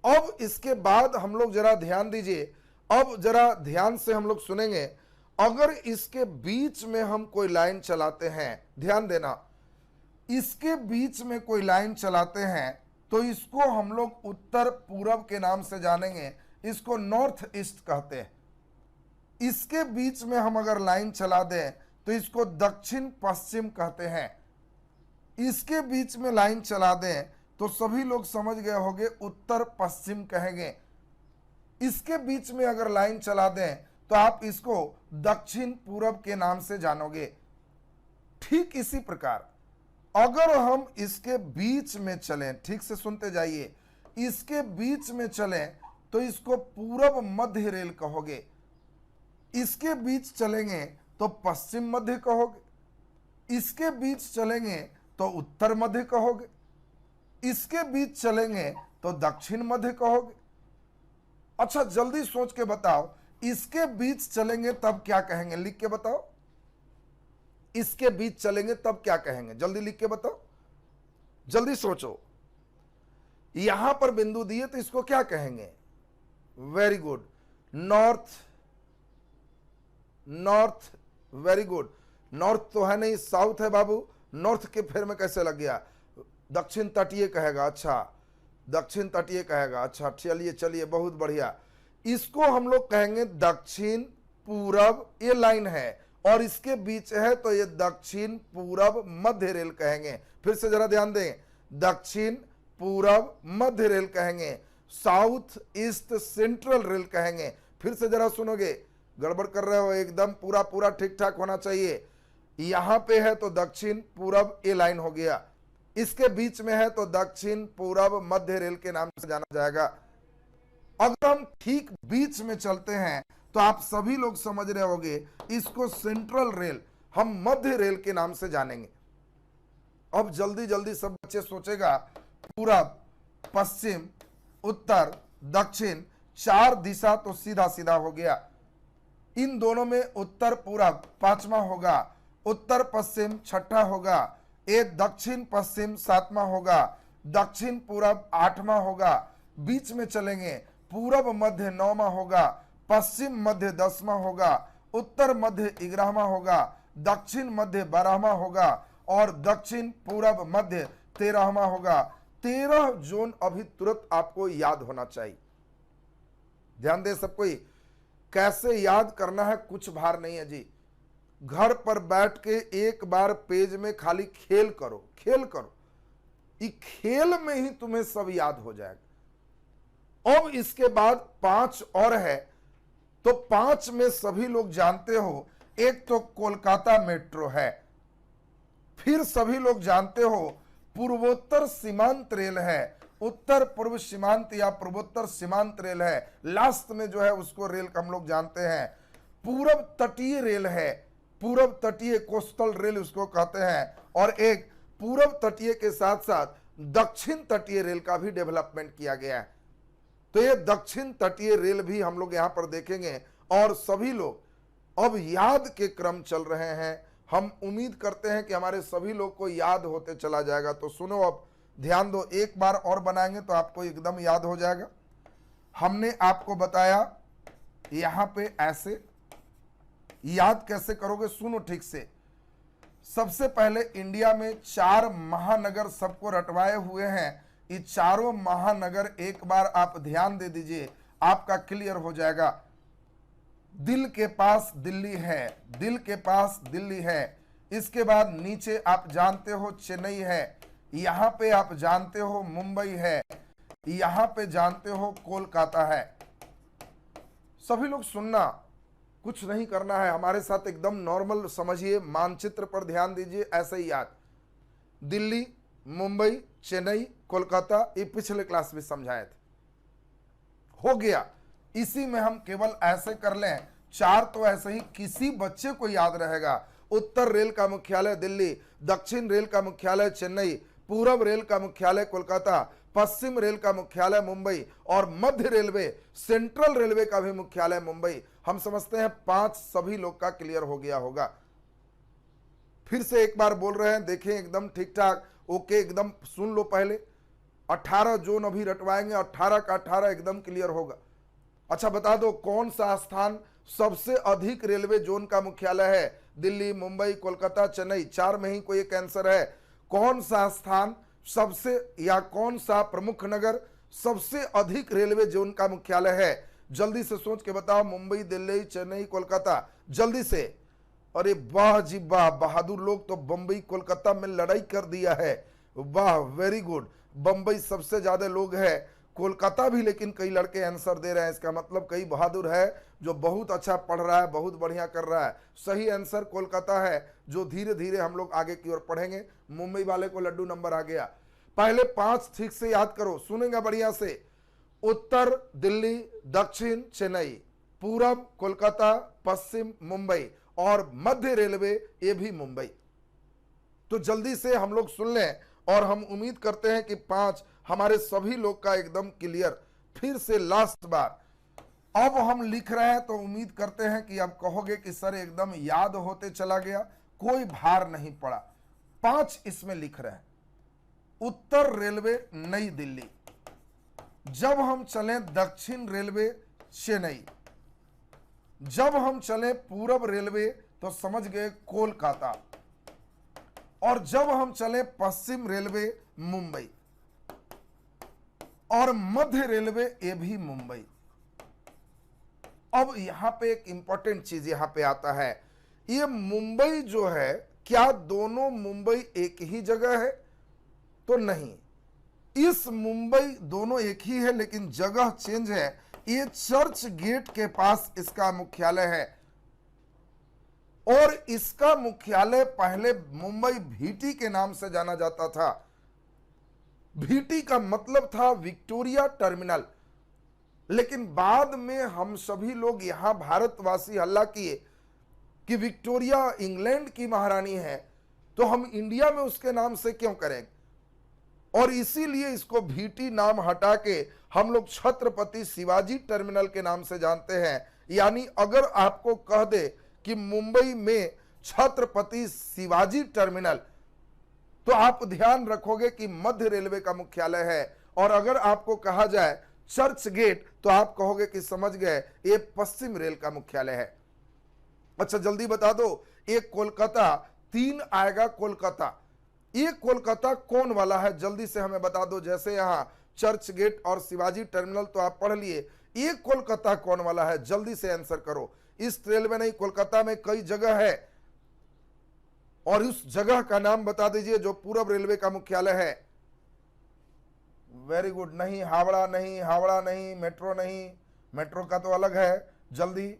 अब इसके बाद हम लोग जरा ध्यान दीजिए, अब जरा ध्यान से हम लोग सुनेंगे। अगर इसके बीच में हम कोई लाइन चलाते हैं, ध्यान देना, इसके बीच में कोई लाइन चलाते हैं तो इसको हम लोग उत्तर पूरब के नाम से जानेंगे, इसको नॉर्थ ईस्ट कहते हैं। इसके बीच में हम अगर लाइन चला दें तो इसको दक्षिण पश्चिम कहते हैं। इसके बीच में लाइन चला दें तो सभी लोग समझ गए होंगे उत्तर पश्चिम कहेंगे। इसके बीच में अगर लाइन चला दें तो आप इसको दक्षिण पूरब के नाम से जानोगे। ठीक इसी प्रकार अगर हम इसके बीच में चलें, ठीक से सुनते जाइए, इसके बीच में चलें तो इसको पूरब मध्य रेल कहोगे। इसके बीच चलेंगे तो पश्चिम मध्य कहोगे। इसके बीच चलेंगे तो उत्तर मध्य कहोगे। इसके बीच चलेंगे तो दक्षिण मध्य कहोगे। अच्छा जल्दी सोच के बताओ, इसके बीच चलेंगे तब क्या कहेंगे? लिख के बताओ। इसके बीच चलेंगे तब क्या कहेंगे? जल्दी लिख के बताओ, जल्दी सोचो। यहां पर बिंदु दिए तो इसको क्या कहेंगे? Very good, north north, very good. North तो है नहीं, साउथ है बाबू। नॉर्थ के फेर में कैसे लग गया? दक्षिण तटीय कहेगा, अच्छा दक्षिण तटीय कहेगा, अच्छा चलिए चलिए बहुत बढ़िया। इसको हम लोग कहेंगे दक्षिण पूरब, ये लाइन है और इसके बीच है तो ये दक्षिण पूरब मध्य रेल कहेंगे। फिर से जरा ध्यान दें, दक्षिण पूरब मध्य रेल कहेंगे, साउथ ईस्ट सेंट्रल रेल कहेंगे। फिर से जरा सुनोगे, गड़बड़ कर रहे हो, एकदम पूरा पूरा ठीक ठाक होना चाहिए। यहां पे है तो दक्षिण पूरब, ये लाइन हो गया। इसके बीच में है तो दक्षिण पूरब मध्य रेल के नाम से जाना जाएगा। अगर हम ठीक बीच में चलते हैं तो आप सभी लोग समझ रहे होंगे, इसको सेंट्रल रेल हम मध्य रेल के नाम से जानेंगे। अब जल्दी जल्दी सब बच्चे सोचेगा, पूरब, पश्चिम, उत्तर, दक्षिण, चार दिशा तो सीधा सीधा हो गया। इन दोनों में उत्तर पूरब पांचवा होगा, उत्तर पश्चिम छठा होगा, एक दक्षिण पश्चिम सातवां होगा, दक्षिण पूरब आठवां होगा, बीच में चलेंगे पूरब मध्य नौवां होगा, पश्चिम मध्य 10वां होगा, उत्तर मध्य 11वां होगा, दक्षिण मध्य 12वां होगा और दक्षिण पूरब मध्य 13वां होगा। 13 जोन अभी तुरंत आपको याद होना चाहिए। ध्यान दे सब कोई, कैसे याद करना है, कुछ भार नहीं है जी। घर पर बैठ के एक बार पेज में खाली खेल करो, खेल करो, ये खेल में ही तुम्हें सब याद हो जाएगा। अब इसके बाद 5 और है, तो 5 में सभी लोग जानते हो, एक तो कोलकाता मेट्रो है, फिर सभी लोग जानते हो पूर्वोत्तर सीमांत रेल है, उत्तर पूर्व सीमांत या पूर्वोत्तर सीमांत रेल है, लास्ट में जो है उसको रेल का हम लोग जानते हैं। पूरब तटीय रेल है, पूरब तटीय कोस्टल रेल उसको कहते हैं, और एक पूरब तटीय के साथ साथ दक्षिण तटीय रेल का भी डेवलपमेंट किया गया है। तो ये दक्षिण तटीय रेल भी हम लोग यहां पर देखेंगे। और सभी लोग अब याद के क्रम चल रहे हैं, हम उम्मीद करते हैं कि हमारे सभी लोग को याद होते चला जाएगा। तो सुनो, अब ध्यान दो, एक बार और बनाएंगे तो आपको एकदम याद हो जाएगा। हमने आपको बताया यहां पे ऐसे याद कैसे करोगे, सुनो ठीक से। सबसे पहले इंडिया में 4 महानगर सबको रटवाए हुए हैं। ये चारों महानगर एक बार आप ध्यान दे दीजिए, आपका क्लियर हो जाएगा। दिल के पास दिल्ली है, दिल के पास दिल्ली है। इसके बाद नीचे आप जानते हो चेन्नई है, यहां पे आप जानते हो मुंबई है, यहां पे जानते हो कोलकाता है। सभी लोग सुनना, कुछ नहीं करना है, हमारे साथ एकदम नॉर्मल समझिए, मानचित्र पर ध्यान दीजिए, ऐसे ही याद। दिल्ली, मुंबई, चेन्नई, कोलकाता, ये पिछले क्लास में समझाए थे, हो गया। इसी में हम केवल ऐसे कर लें, 4 तो ऐसे ही किसी बच्चे को याद रहेगा। उत्तर रेल का मुख्यालय दिल्ली, दक्षिण रेल का मुख्यालय चेन्नई, पूरब रेल का मुख्यालय कोलकाता, पश्चिम रेल का मुख्यालय मुंबई और मध्य रेलवे सेंट्रल रेलवे का भी मुख्यालय मुंबई। हम समझते हैं 5 सभी लोग का क्लियर हो गया होगा। फिर से एक बार बोल रहे हैं, देखें एकदम ठीक ठाक, ओके, एकदम सुन लो पहले। 18 जोन अभी रटवाएंगे, 18 का 18 एकदम क्लियर होगा। अच्छा बता दो, कौन सा स्थान सबसे अधिक रेलवे जोन का मुख्यालय है? दिल्ली, मुंबई, कोलकाता, चेन्नई, 4 में ही कोई एक आंसर है। कौन सा स्थान सबसे, या कौन सा प्रमुख नगर सबसे अधिक रेलवे जोन का मुख्यालय है? जल्दी से सोच के बताओ। मुंबई, दिल्ली, चेन्नई, कोलकाता, जल्दी से। अरे वाह जी वाह, बहादुर लोग तो बंबई कोलकाता में लड़ाई कर दिया है, वाह वेरी गुड। बंबई सबसे ज्यादा लोग है, कोलकाता भी लेकिन कई लड़के आंसर दे रहे हैं, इसका मतलब कई बहादुर है जो बहुत अच्छा पढ़ रहा है, बहुत बढ़िया कर रहा है। सही आंसर कोलकाता है, जो धीरे धीरे हम लोग आगे की ओर पढ़ेंगे। मुंबई वाले को लड्डू नंबर आ गया। पहले 5 ठीक से याद करो, सुनेगा बढ़िया से। उत्तर दिल्ली, दक्षिण चेन्नई, पूरब कोलकाता, पश्चिम मुंबई और मध्य रेलवे ये भी मुंबई। तो जल्दी से हम लोग सुन लें और हम उम्मीद करते हैं कि 5 हमारे सभी लोग का एकदम क्लियर। फिर से लास्ट बार अब हम लिख रहे हैं, तो उम्मीद करते हैं कि अब कहोगे कि सर एकदम याद होते चला गया, कोई भार नहीं पड़ा। 5 इसमें लिख रहे हैं। उत्तर रेलवे नई दिल्ली, जब हम चलें दक्षिण रेलवे चेन्नई, जब हम चले पूरब रेलवे तो समझ गए कोलकाता, और जब हम चले पश्चिम रेलवे मुंबई, और मध्य रेलवे ये भी मुंबई। अब यहां पे एक इंपॉर्टेंट चीज यहां पे आता है, ये मुंबई जो है, क्या दोनों मुंबई एक ही जगह है? तो नहीं, इस मुंबई दोनों एक ही है लेकिन जगह चेंज है। ये चर्च गेट के पास इसका मुख्यालय है, और इसका मुख्यालय पहले मुंबई भीटी के नाम से जाना जाता था। भीटी का मतलब था विक्टोरिया टर्मिनल, लेकिन बाद में हम सभी लोग यहां भारतवासी हल्ला किए कि विक्टोरिया इंग्लैंड की महारानी है, तो हम इंडिया में उसके नाम से क्यों करें, और इसीलिए इसको भीटी नाम हटा के हम लोग छत्रपति शिवाजी टर्मिनल के नाम से जानते हैं। यानी अगर आपको कह दे कि मुंबई में छत्रपति शिवाजी टर्मिनल, तो आप ध्यान रखोगे कि मध्य रेलवे का मुख्यालय है, और अगर आपको कहा जाए चर्च गेट तो आप कहोगे कि समझ गए ये पश्चिम रेल का मुख्यालय है। अच्छा जल्दी बता दो, ये कोलकाता 3 आएगा कोलकाता, ये कोलकाता कौन वाला है जल्दी से हमें बता दो। जैसे यहां चर्च गेट और शिवाजी टर्मिनल तो आप पढ़ लिए, ये कोलकाता कौन वाला है जल्दी से आंसर करो। इस रेलवे नहीं, कोलकाता में कई जगह है, और उस जगह का नाम बता दीजिए जो पूरब रेलवे का मुख्यालय है। वेरी गुड, नहीं हावड़ा नहीं, हावड़ा नहीं, मेट्रो नहीं, मेट्रो का तो अलग है, जल्दी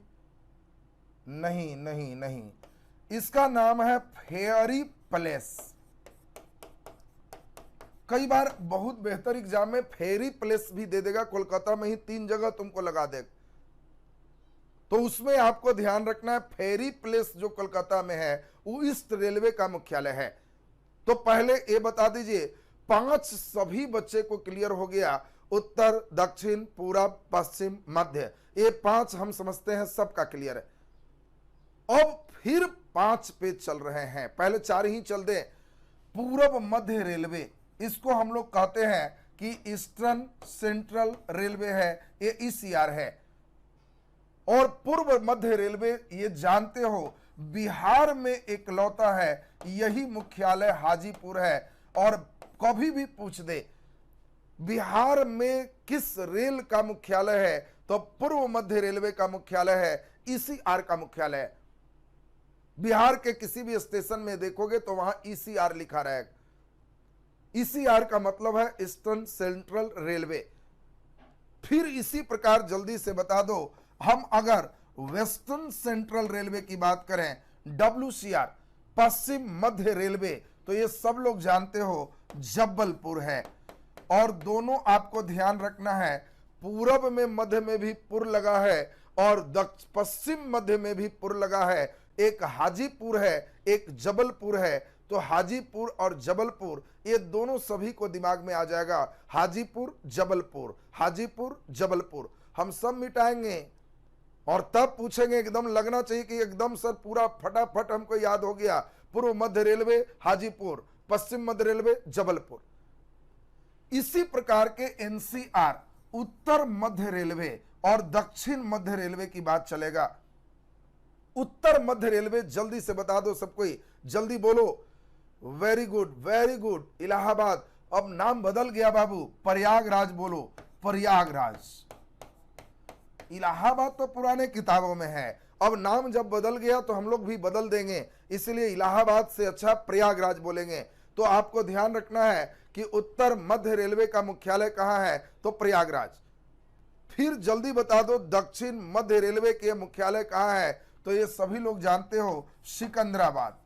नहीं नहीं नहीं, इसका नाम है फेयरी प्लेस। कई बार बहुत बेहतर एग्जाम में फेरी प्लेस भी दे देगा, कोलकाता में ही 3 जगह तुमको लगा देगा, तो उसमें आपको ध्यान रखना है फेरी प्लेस जो कोलकाता में है वो ईस्ट रेलवे का मुख्यालय है। तो पहले ये बता दीजिए, 5 सभी बच्चे को क्लियर हो गया, उत्तर दक्षिण पूरब पश्चिम मध्य, ये 5 हम समझते हैं सबका क्लियर है। अब फिर 5 पे चल रहे हैं, पहले 4 ही चल दें। पूरब मध्य रेलवे, इसको हम लोग कहते हैं कि ईस्टर्न सेंट्रल रेलवे है, ये ईसीआर है। और पूर्व मध्य रेलवे, ये जानते हो बिहार में एकलौता है, यही मुख्यालय हाजीपुर है। और कभी भी पूछ दे बिहार में किस रेल का मुख्यालय है, तो पूर्व मध्य रेलवे का मुख्यालय है, ईसीआर का मुख्यालय है। बिहार के किसी भी स्टेशन में देखोगे तो वहां ईसीआर लिखा रहेगा। ईसीआर का मतलब है ईस्टर्न सेंट्रल रेलवे। फिर इसी प्रकार जल्दी से बता दो, हम अगर वेस्टर्न सेंट्रल रेलवे की बात करें, WCR पश्चिम मध्य रेलवे, तो ये सब लोग जानते हो जबलपुर है। और दोनों आपको ध्यान रखना है, पूरब में मध्य में भी पुर लगा है और पश्चिम मध्य में भी पुर लगा है। एक हाजीपुर है, एक जबलपुर है, तो हाजीपुर और जबलपुर ये दोनों सभी को दिमाग में आ जाएगा। हाजीपुर जबलपुर, हाजीपुर जबलपुर, हम सब मिटाएंगे और तब पूछेंगे, एकदम लगना चाहिए कि एकदम सर पूरा फटाफट हमको याद हो गया। पूर्व मध्य रेलवे हाजीपुर, पश्चिम मध्य रेलवे जबलपुर। इसी प्रकार के एनसीआर उत्तर मध्य रेलवे और दक्षिण मध्य रेलवे की बात चलेगा। उत्तर मध्य रेलवे जल्दी से बता दो सब कोई, जल्दी बोलो। Very good very good, Allahabad. अब नाम बदल गया बाबू, प्रयागराज बोलो, प्रयागराज। इलाहाबाद तो पुराने किताबों में है, अब नाम जब बदल गया तो हम लोग भी बदल देंगे, इसलिए इलाहाबाद से अच्छा प्रयागराज बोलेंगे। तो आपको ध्यान रखना है कि उत्तर मध्य रेलवे का मुख्यालय कहां है, तो प्रयागराज। फिर जल्दी बता दो दक्षिण मध्य रेलवे के मुख्यालय कहां है, तो ये सभी लोग जानते हो सिकंदराबाद।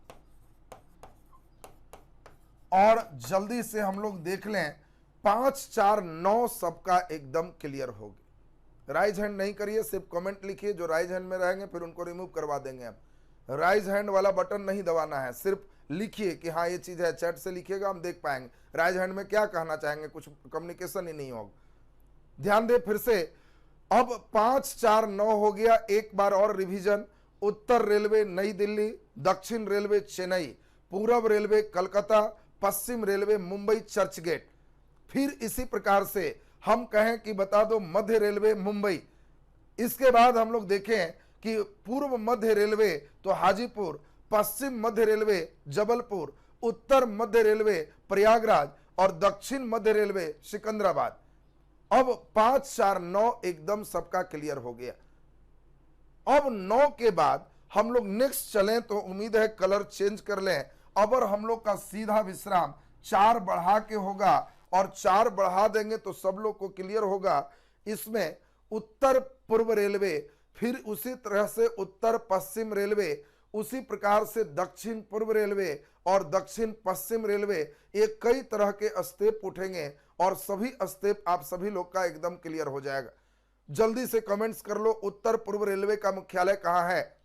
और जल्दी से हम लोग देख लें, 5 4 9 सबका एकदम क्लियर हो गया। राइज हैंड नहीं करिए, सिर्फ कमेंट लिखिए, जो राइज हैंड में रहेंगे फिर उनको रिमूव करवा देंगे। हम राइज हैंड वाला बटन नहीं दबाना है, सिर्फ लिखिए कि हाँ ये चीज है, चैट से लिखिएगा हम देख पाएंगे राइज हैंड में क्या कहना चाहेंगे, कुछ कम्युनिकेशन ही नहीं होगा। ध्यान दे फिर से, अब 5 4 9 हो गया। एक बार और रिवीजन, उत्तर रेलवे नई दिल्ली, दक्षिण रेलवे चेन्नई, पूरब रेलवे कलकत्ता, पश्चिम रेलवे मुंबई चर्चगेट। फिर इसी प्रकार से हम कहें कि बता दो मध्य रेलवे मुंबई। इसके बाद हम लोग देखें कि पूर्व मध्य रेलवे तो हाजीपुर, पश्चिम मध्य रेलवे जबलपुर, उत्तर मध्य रेलवे प्रयागराज और दक्षिण मध्य रेलवे सिकंदराबाद। अब 5, 4, 9 एकदम सबका क्लियर हो गया। अब 9 के बाद हम लोग नेक्स्ट चलें तो उम्मीद है कलर चेंज कर लें। अब हम लोग का सीधा विश्राम 4 बढ़ा के होगा और 4 बढ़ा देंगे तो सब लोग को क्लियर होगा। इसमें उत्तर पूर्व रेलवे, फिर उसी तरह से उत्तर पश्चिम रेलवे, उसी प्रकार से दक्षिण पूर्व रेलवे और दक्षिण पश्चिम रेलवे, ये कई तरह के स्टेप उठेंगे और सभी स्टेप आप सभी लोग का एकदम क्लियर हो जाएगा। जल्दी से कमेंट्स कर लो, उत्तर पूर्व रेलवे का मुख्यालय कहां है?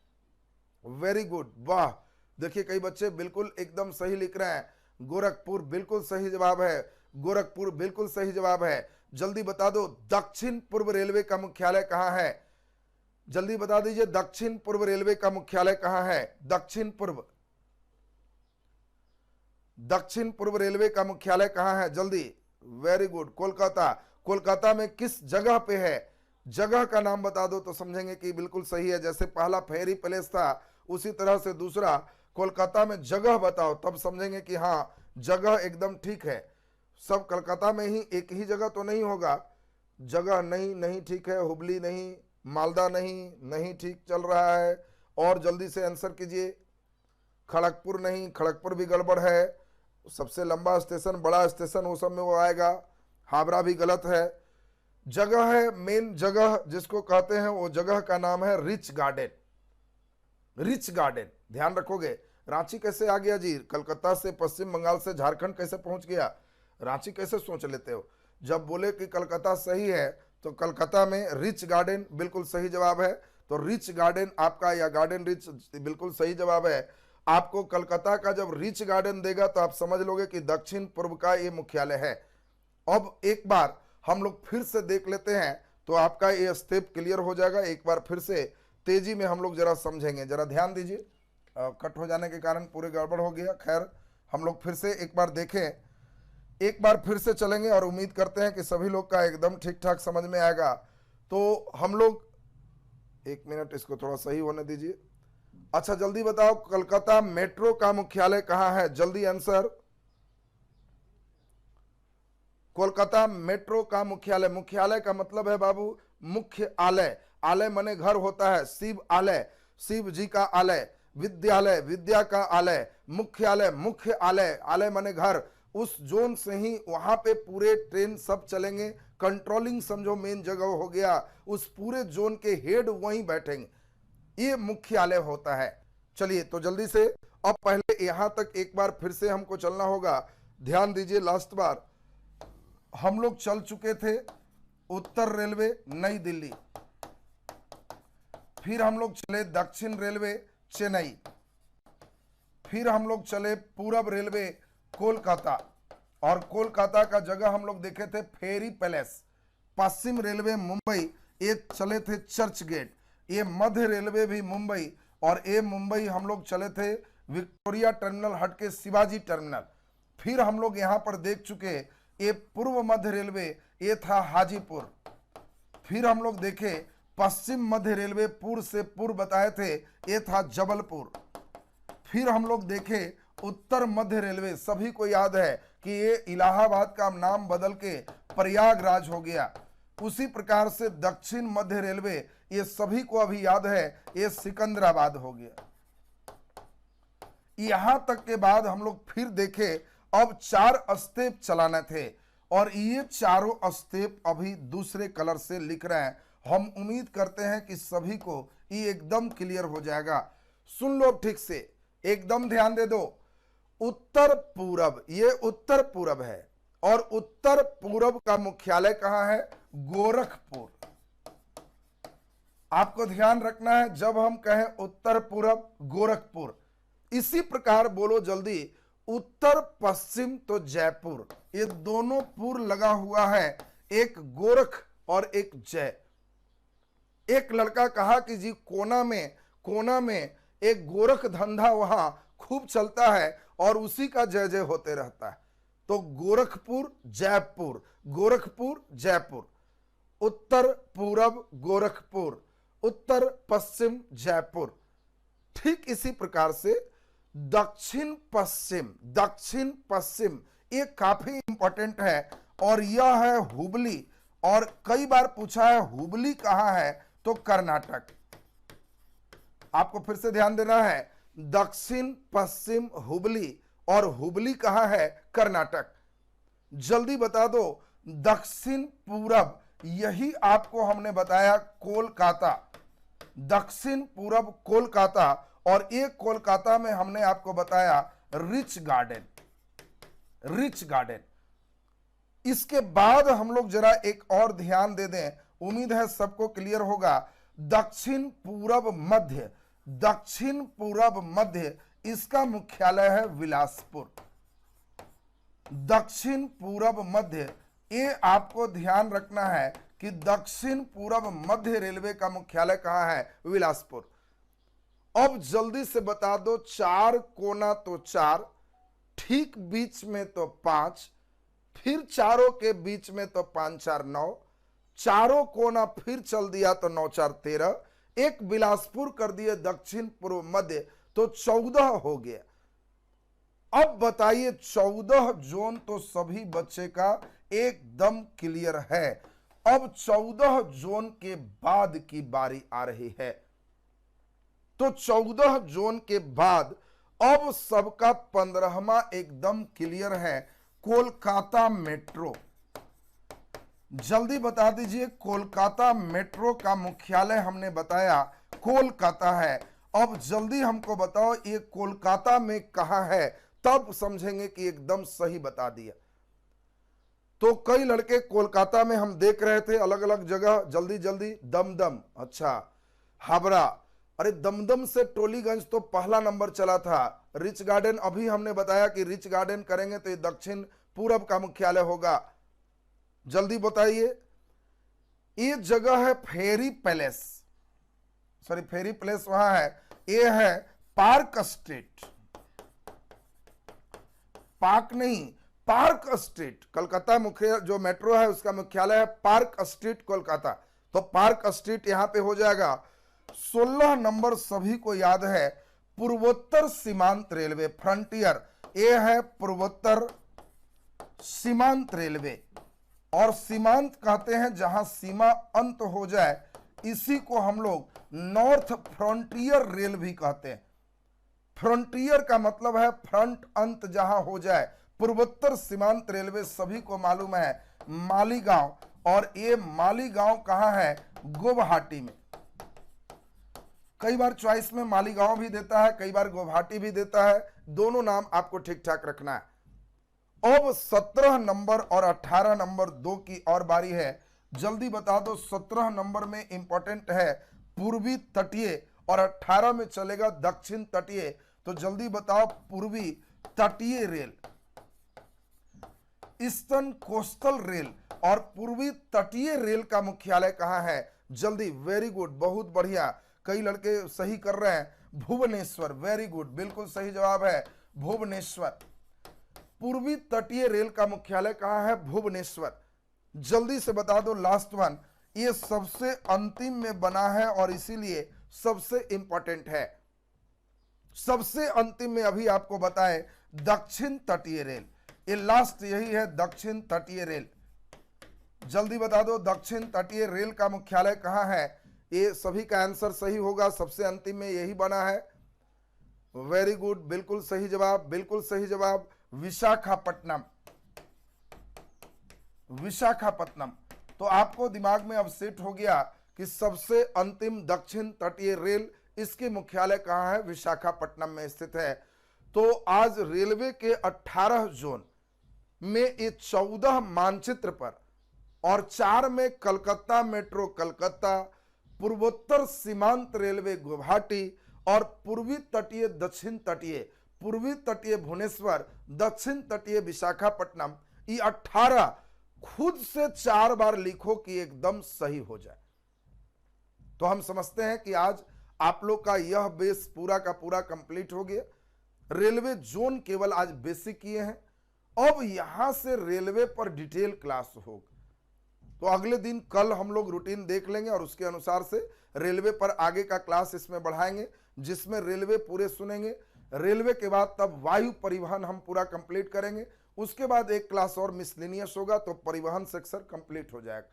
वेरी गुड, वाह। देखिए कई बच्चे बिल्कुल एकदम सही लिख रहे हैं। गोरखपुर बिल्कुल सही जवाब है, गोरखपुर बिल्कुल सही जवाब है। जल्दी बता दो दक्षिण पूर्व रेलवे का मुख्यालय कहां है? जल्दी बता दीजिए दक्षिण पूर्व रेलवे का मुख्यालय कहां है? दक्षिण पूर्व रेलवे का मुख्यालय कहां है? जल्दी। Very good, Kolkata. कोलकाता में किस जगह पे है? जगह का नाम बता दो तो समझेंगे कि बिल्कुल सही है। जैसे पहला फेरी पैलेस था उसी तरह से दूसरा कोलकाता में जगह बताओ, तब समझेंगे कि हाँ जगह एकदम ठीक है। सब कलकत्ता में ही एक ही जगह तो नहीं होगा। जगह नहीं ठीक है। हुबली नहीं, मालदा नहीं ठीक चल रहा है। और जल्दी से आंसर कीजिए। खड़गपुर नहीं, खड़गपुर भी गड़बड़ है। सबसे लंबा स्टेशन, बड़ा स्टेशन वो सब में वो आएगा। हावड़ा भी गलत है। जगह है, मेन जगह जिसको कहते हैं वो जगह का नाम है रिच गार्डन। रिच गार्डन ध्यान रखोगे। रांची कैसे आ गया जी? कलकत्ता से, पश्चिम बंगाल से झारखंड कैसे पहुंच गया? रांची कैसे सोच लेते हो? जब बोले कि कलकत्ता सही है तो कलकत्ता में रिच गार्डन बिल्कुल सही जवाब है। तो रिच गार्डन आपका, या गार्डन रिच बिल्कुल सही जवाब है। आपको कलकत्ता का जब रिच गार्डन देगा तो आप समझ लोगे कि दक्षिण पूर्व का ये मुख्यालय है। अब एक बार हम लोग फिर से देख लेते हैं तो आपका ये स्टेप क्लियर हो जाएगा। एक बार फिर से तेजी में हम लोग जरा समझेंगे, जरा ध्यान दीजिए। कट हो जाने के कारण पूरे गड़बड़ हो गया। खैर हम लोग फिर से एक बार देखें, एक बार फिर से चलेंगे और उम्मीद करते हैं कि सभी लोग का एकदम ठीक ठाक समझ में आएगा। तो हम लोग, एक मिनट इसको थोड़ा सही होने दीजिए। अच्छा जल्दी बताओ कलकत्ता मेट्रो का मुख्यालय कहां है? जल्दी आंसर। कोलकाता मेट्रो का मुख्यालय, मुख्यालय का मतलब है बाबू मुख्य आलय। आलय माने घर होता है। शिव आलय, शिव जी का आलय। विद्यालय, विद्या का आलय। मुख्यालय, मुख्य आलय, आलय माने घर। उस जोन से ही वहां पे पूरे ट्रेन सब चलेंगे। कंट्रोलिंग समझो मेन जगह हो गया। उस पूरे जोन के हेड वहीं बैठेंगे। ये मुख्यालय होता है। चलिए तो जल्दी से अब पहले यहां तक एक बार फिर से हमको चलना होगा। ध्यान दीजिए, लास्ट बार हम लोग चल चुके थे उत्तर रेलवे नई दिल्ली, फिर हम लोग चले दक्षिण रेलवे चेन्नई, फिर हम लोग चले पूरब रेलवे कोलकाता, और कोलकाता का जगह हम लोग देखे थे फेरी पैलेस। पश्चिम रेलवे मुंबई, ये चले थे चर्च गेट। ये मध्य रेलवे भी मुंबई, और ये मुंबई हम लोग चले थे विक्टोरिया टर्मिनल हट के शिवाजी टर्मिनल। फिर हम लोग यहां पर देख चुके ये पूर्व मध्य रेलवे, ये था हाजीपुर। फिर हम लोग देखे पश्चिम मध्य रेलवे, पूर्व से पूर्व बताए थे, ये था जबलपुर। फिर हम लोग देखे उत्तर मध्य रेलवे, सभी को याद है कि ये इलाहाबाद का नाम बदल के प्रयागराज हो गया। उसी प्रकार से दक्षिण मध्य रेलवे, ये सभी को अभी याद है, ये सिकंदराबाद हो गया। यहां तक के बाद हम लोग फिर देखे, अब 4 स्टेप चलाने थे और ये चारों स्टेप अभी दूसरे कलर से लिख रहे हैं। हम उम्मीद करते हैं कि सभी को ये एकदम क्लियर हो जाएगा। सुन लो ठीक से, एकदम ध्यान दे दो। उत्तर पूरब, ये उत्तर पूरब है, और उत्तर पूरब का मुख्यालय कहां है? गोरखपुर। आपको ध्यान रखना है जब हम कहें उत्तर पूरब गोरखपुर। इसी प्रकार बोलो जल्दी, उत्तर पश्चिम तो जयपुर। ये दोनों पुर लगा हुआ है, एक गोरख और एक जय। एक लड़का कहा कि जी कोना में एक गोरख धंधा वहां खूब चलता है और उसी का जय जय होते रहता है। तो गोरखपुर जयपुर, गोरखपुर जयपुर, उत्तर पूरब गोरखपुर, उत्तर पश्चिम जयपुर। ठीक इसी प्रकार से दक्षिण पश्चिम ये काफी इंपॉर्टेंट है, और यह है हुबली। और कई बार पूछा है हुबली कहां है, तो कर्नाटक। आपको फिर से ध्यान देना है, दक्षिण पश्चिम हुबली, और हुबली कहां है, कर्नाटक। जल्दी बता दो, दक्षिण पूरब, यही आपको हमने बताया कोलकाता, दक्षिण पूरब कोलकाता। और एक कोलकाता में हमने आपको बताया रिच गार्डन। इसके बाद हम लोग जरा एक और ध्यान दे दें, उम्मीद है सबको क्लियर होगा। दक्षिण पूरब मध्य इसका मुख्यालय है विलासपुर। दक्षिण पूरब मध्य, ये आपको ध्यान रखना है कि दक्षिण पूरब मध्य रेलवे का मुख्यालय कहां है, विलासपुर। अब जल्दी से बता दो, 4 कोना तो 4, ठीक बीच में तो 5, फिर चारों के बीच में तो 5 4 9, चारों कोना फिर चल दिया तो 9 4 13, एक बिलासपुर कर दिए दक्षिण पूर्व मध्य, तो 14 हो गया। अब बताइए 14 जोन तो सभी बच्चे का एकदम क्लियर है। अब 14 जोन के बाद की बारी आ रही है। तो 14 जोन के बाद अब सबका 15वां एकदम क्लियर है, कोलकाता मेट्रो। जल्दी बता दीजिए, कोलकाता मेट्रो का मुख्यालय हमने बताया कोलकाता है। अब जल्दी हमको बताओ ये कोलकाता में कहां है, तब समझेंगे कि एकदम सही बता दिया। तो कई लड़के कोलकाता में हम देख रहे थे अलग अलग जगह, जल्दी जल्दी। दमदम, अच्छा, हावड़ा, अरे दमदम से टोलीगंज तो पहला नंबर चला था। रिच गार्डन, अभी हमने बताया कि रिच गार्डन करेंगे तो ये दक्षिण पूरब का मुख्यालय होगा। जल्दी बताइए, ये जगह है फेरी पैलेस, सॉरी फेरी पैलेस वहां है, ये है पार्क स्ट्रीट, पार्क नहीं पार्क स्ट्रीट। कलकत्ता मुख्य जो मेट्रो है उसका मुख्यालय है पार्क स्ट्रीट कोलकाता, तो पार्क स्ट्रीट यहां पे हो जाएगा। 16 नंबर सभी को याद है, पूर्वोत्तर सीमांत रेलवे, फ्रंटियर, ये है पूर्वोत्तर सीमांत रेलवे। और सीमांत कहते हैं जहां सीमा अंत हो जाए, इसी को हम लोग नॉर्थ फ्रंटियर रेल भी कहते हैं। फ्रंटियर का मतलब है फ्रंट, अंत जहां हो जाए। पूर्वोत्तर सीमांत रेलवे सभी को मालूम है मालीगांव, और ये मालीगांव कहां है, गुवाहाटी में। कई बार चॉइस में मालीगांव भी देता है, कई बार गुवाहाटी भी देता है, दोनों नाम आपको ठीक ठाक रखना है। अब 17 नंबर और 18 नंबर 2 की और बारी है। जल्दी बता दो, 17 नंबर में इंपॉर्टेंट है पूर्वी तटीय, और 18 में चलेगा दक्षिण तटीय। तो जल्दी बताओ, पूर्वी तटीय रेल, ईस्टर्न कोस्टल रेल और पूर्वी तटीय रेल का मुख्यालय कहां है, जल्दी। वेरी गुड, बहुत बढ़िया, कई लड़के सही कर रहे हैं। भुवनेश्वर, वेरी गुड, बिल्कुल सही जवाब है भुवनेश्वर। पूर्वी तटीय रेल का मुख्यालय कहां है, भुवनेश्वर। जल्दी से बता दो लास्ट वन, ये सबसे अंतिम में बना है और इसीलिए सबसे इंपॉर्टेंट है। सबसे अंतिम में अभी आपको बताएं, दक्षिण तटीय रेल, ये लास्ट यही है, दक्षिण तटीय रेल। जल्दी बता दो, दक्षिण तटीय रेल का मुख्यालय कहां है। ये सभी का आंसर सही होगा, सबसे अंतिम में यही बना है। वेरी गुड, बिल्कुल सही जवाब, बिल्कुल सही जवाब, विशाखापट्टनम। विशाखापट्टनम। तो आपको दिमाग में अब सेट हो गया कि सबसे अंतिम दक्षिण तटीय रेल, इसके मुख्यालय कहां है, विशाखापट्टनम में स्थित है। तो आज रेलवे के 18 जोन में ये 14 मानचित्र पर, और 4 में कलकत्ता मेट्रो कलकत्ता, पूर्वोत्तर सीमांत रेलवे गुवाहाटी, और पूर्वी तटीय दक्षिण तटीय, पूर्वी तटीय भुवनेश्वर, दक्षिण तटीय विशाखापट्टनम, ये 18 खुद से 4 बार लिखो कि एकदम सही हो जाए। तो हम समझते हैं कि आज आप लोग का यह बेस पूरा का पूरा कंप्लीट हो गया। रेलवे जोन केवल आज बेसिक किए हैं, अब यहां से रेलवे पर डिटेल क्लास होगा। तो अगले दिन कल हम लोग रूटीन देख लेंगे और उसके अनुसार से रेलवे पर आगे का क्लास इसमें बढ़ाएंगे, जिसमें रेलवे पूरे सुनेंगे। रेलवे के बाद तब वायु परिवहन हम पूरा कंप्लीट करेंगे। उसके बाद एक क्लास और मिसलेनियस होगा, तो परिवहन सेक्शन कंप्लीट हो जाएगा।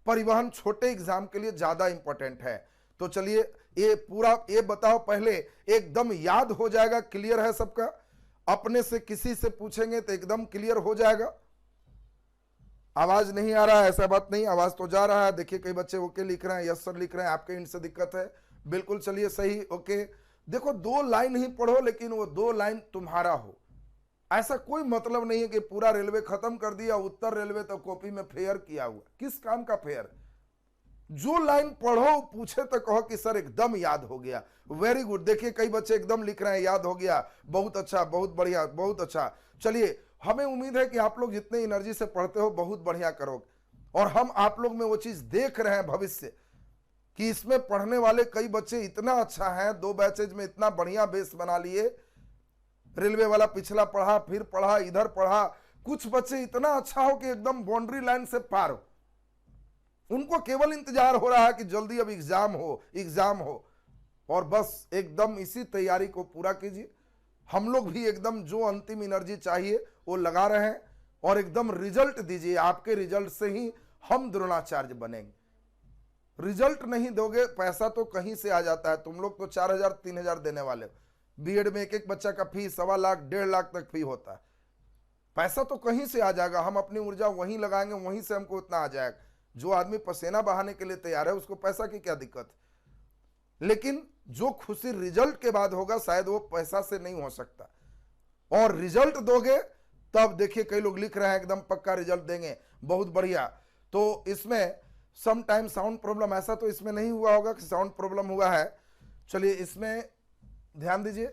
परिवहन छोटे एग्जाम के लिए ज्यादा इंपॉर्टेंट है। तो चलिए ये पूरा ये बताओ, पहले एकदम याद हो जाएगा, क्लियर है सबका? अपने से किसी से पूछेंगे तो एकदम क्लियर हो जाएगा। आवाज नहीं आ रहा है ऐसा बात नहीं, आवाज तो जा रहा है। देखिए कई बच्चे ओके लिख रहे हैं, यस सर लिख रहे हैं, आपके इनसे दिक्कत है। बिल्कुल चलिए सही, ओके। देखो 2 लाइन ही पढ़ो, लेकिन वो 2 लाइन तुम्हारा हो। ऐसा कोई मतलब नहीं है कि पूरा रेलवे खत्म कर दिया, उत्तर रेलवे तो कॉपी में फेयर किया हुआ। किस काम का फेयर? जो लाइन पढ़ो पूछे तो कहो कि सर एकदम याद हो गया। Very good. देखिए कई बच्चे एकदम लिख रहे हैं याद हो गया, बहुत अच्छा, बहुत बढ़िया, बहुत अच्छा। चलिए हमें उम्मीद है कि आप लोग जितने एनर्जी से पढ़ते हो बहुत बढ़िया करोगे, और हम आप लोग में वो चीज देख रहे हैं भविष्य कि इसमें पढ़ने वाले कई बच्चे इतना अच्छा है, 2 बैचेज में इतना बढ़िया बेस बना लिए। रेलवे वाला पिछला पढ़ा, फिर पढ़ा, इधर पढ़ा। कुछ बच्चे इतना अच्छा हो कि एकदम बाउंड्री लाइन से पार हो। उनको केवल इंतजार हो रहा है कि जल्दी अब एग्जाम हो, और बस एकदम इसी तैयारी को पूरा कीजिए। हम लोग भी एकदम जो अंतिम एनर्जी चाहिए वो लगा रहे हैं, और एकदम रिजल्ट दीजिए। आपके रिजल्ट से ही हम द्रोणाचार्य बनेंगे। रिजल्ट नहीं दोगे, पैसा तो कहीं से आ जाता है। तुम लोग तो 4,000 3,000 देने वाले हो। बीएड में एक बच्चा का फीस 1.25 लाख 1.5 लाख तक फी होता है। पैसा तो कहीं से आ जाएगा, हम अपनी ऊर्जा वहीं लगाएंगे, वहीं से हमको उतना आ जाएगा। जो आदमी पसीना बहाने के लिए तैयार है उसको पैसा की क्या दिक्कत है? लेकिन जो खुशी रिजल्ट के बाद होगा शायद वो पैसा से नहीं हो सकता। और रिजल्ट दोगे तब देखिए कई लोग लिख रहे हैं एकदम पक्का रिजल्ट देंगे, बहुत बढ़िया। तो इसमें सम टाइम साउंड प्रॉब्लम, ऐसा तो इसमें नहीं हुआ होगा कि साउंड प्रॉब्लम हुआ है। चलिए इसमें ध्यान दीजिए।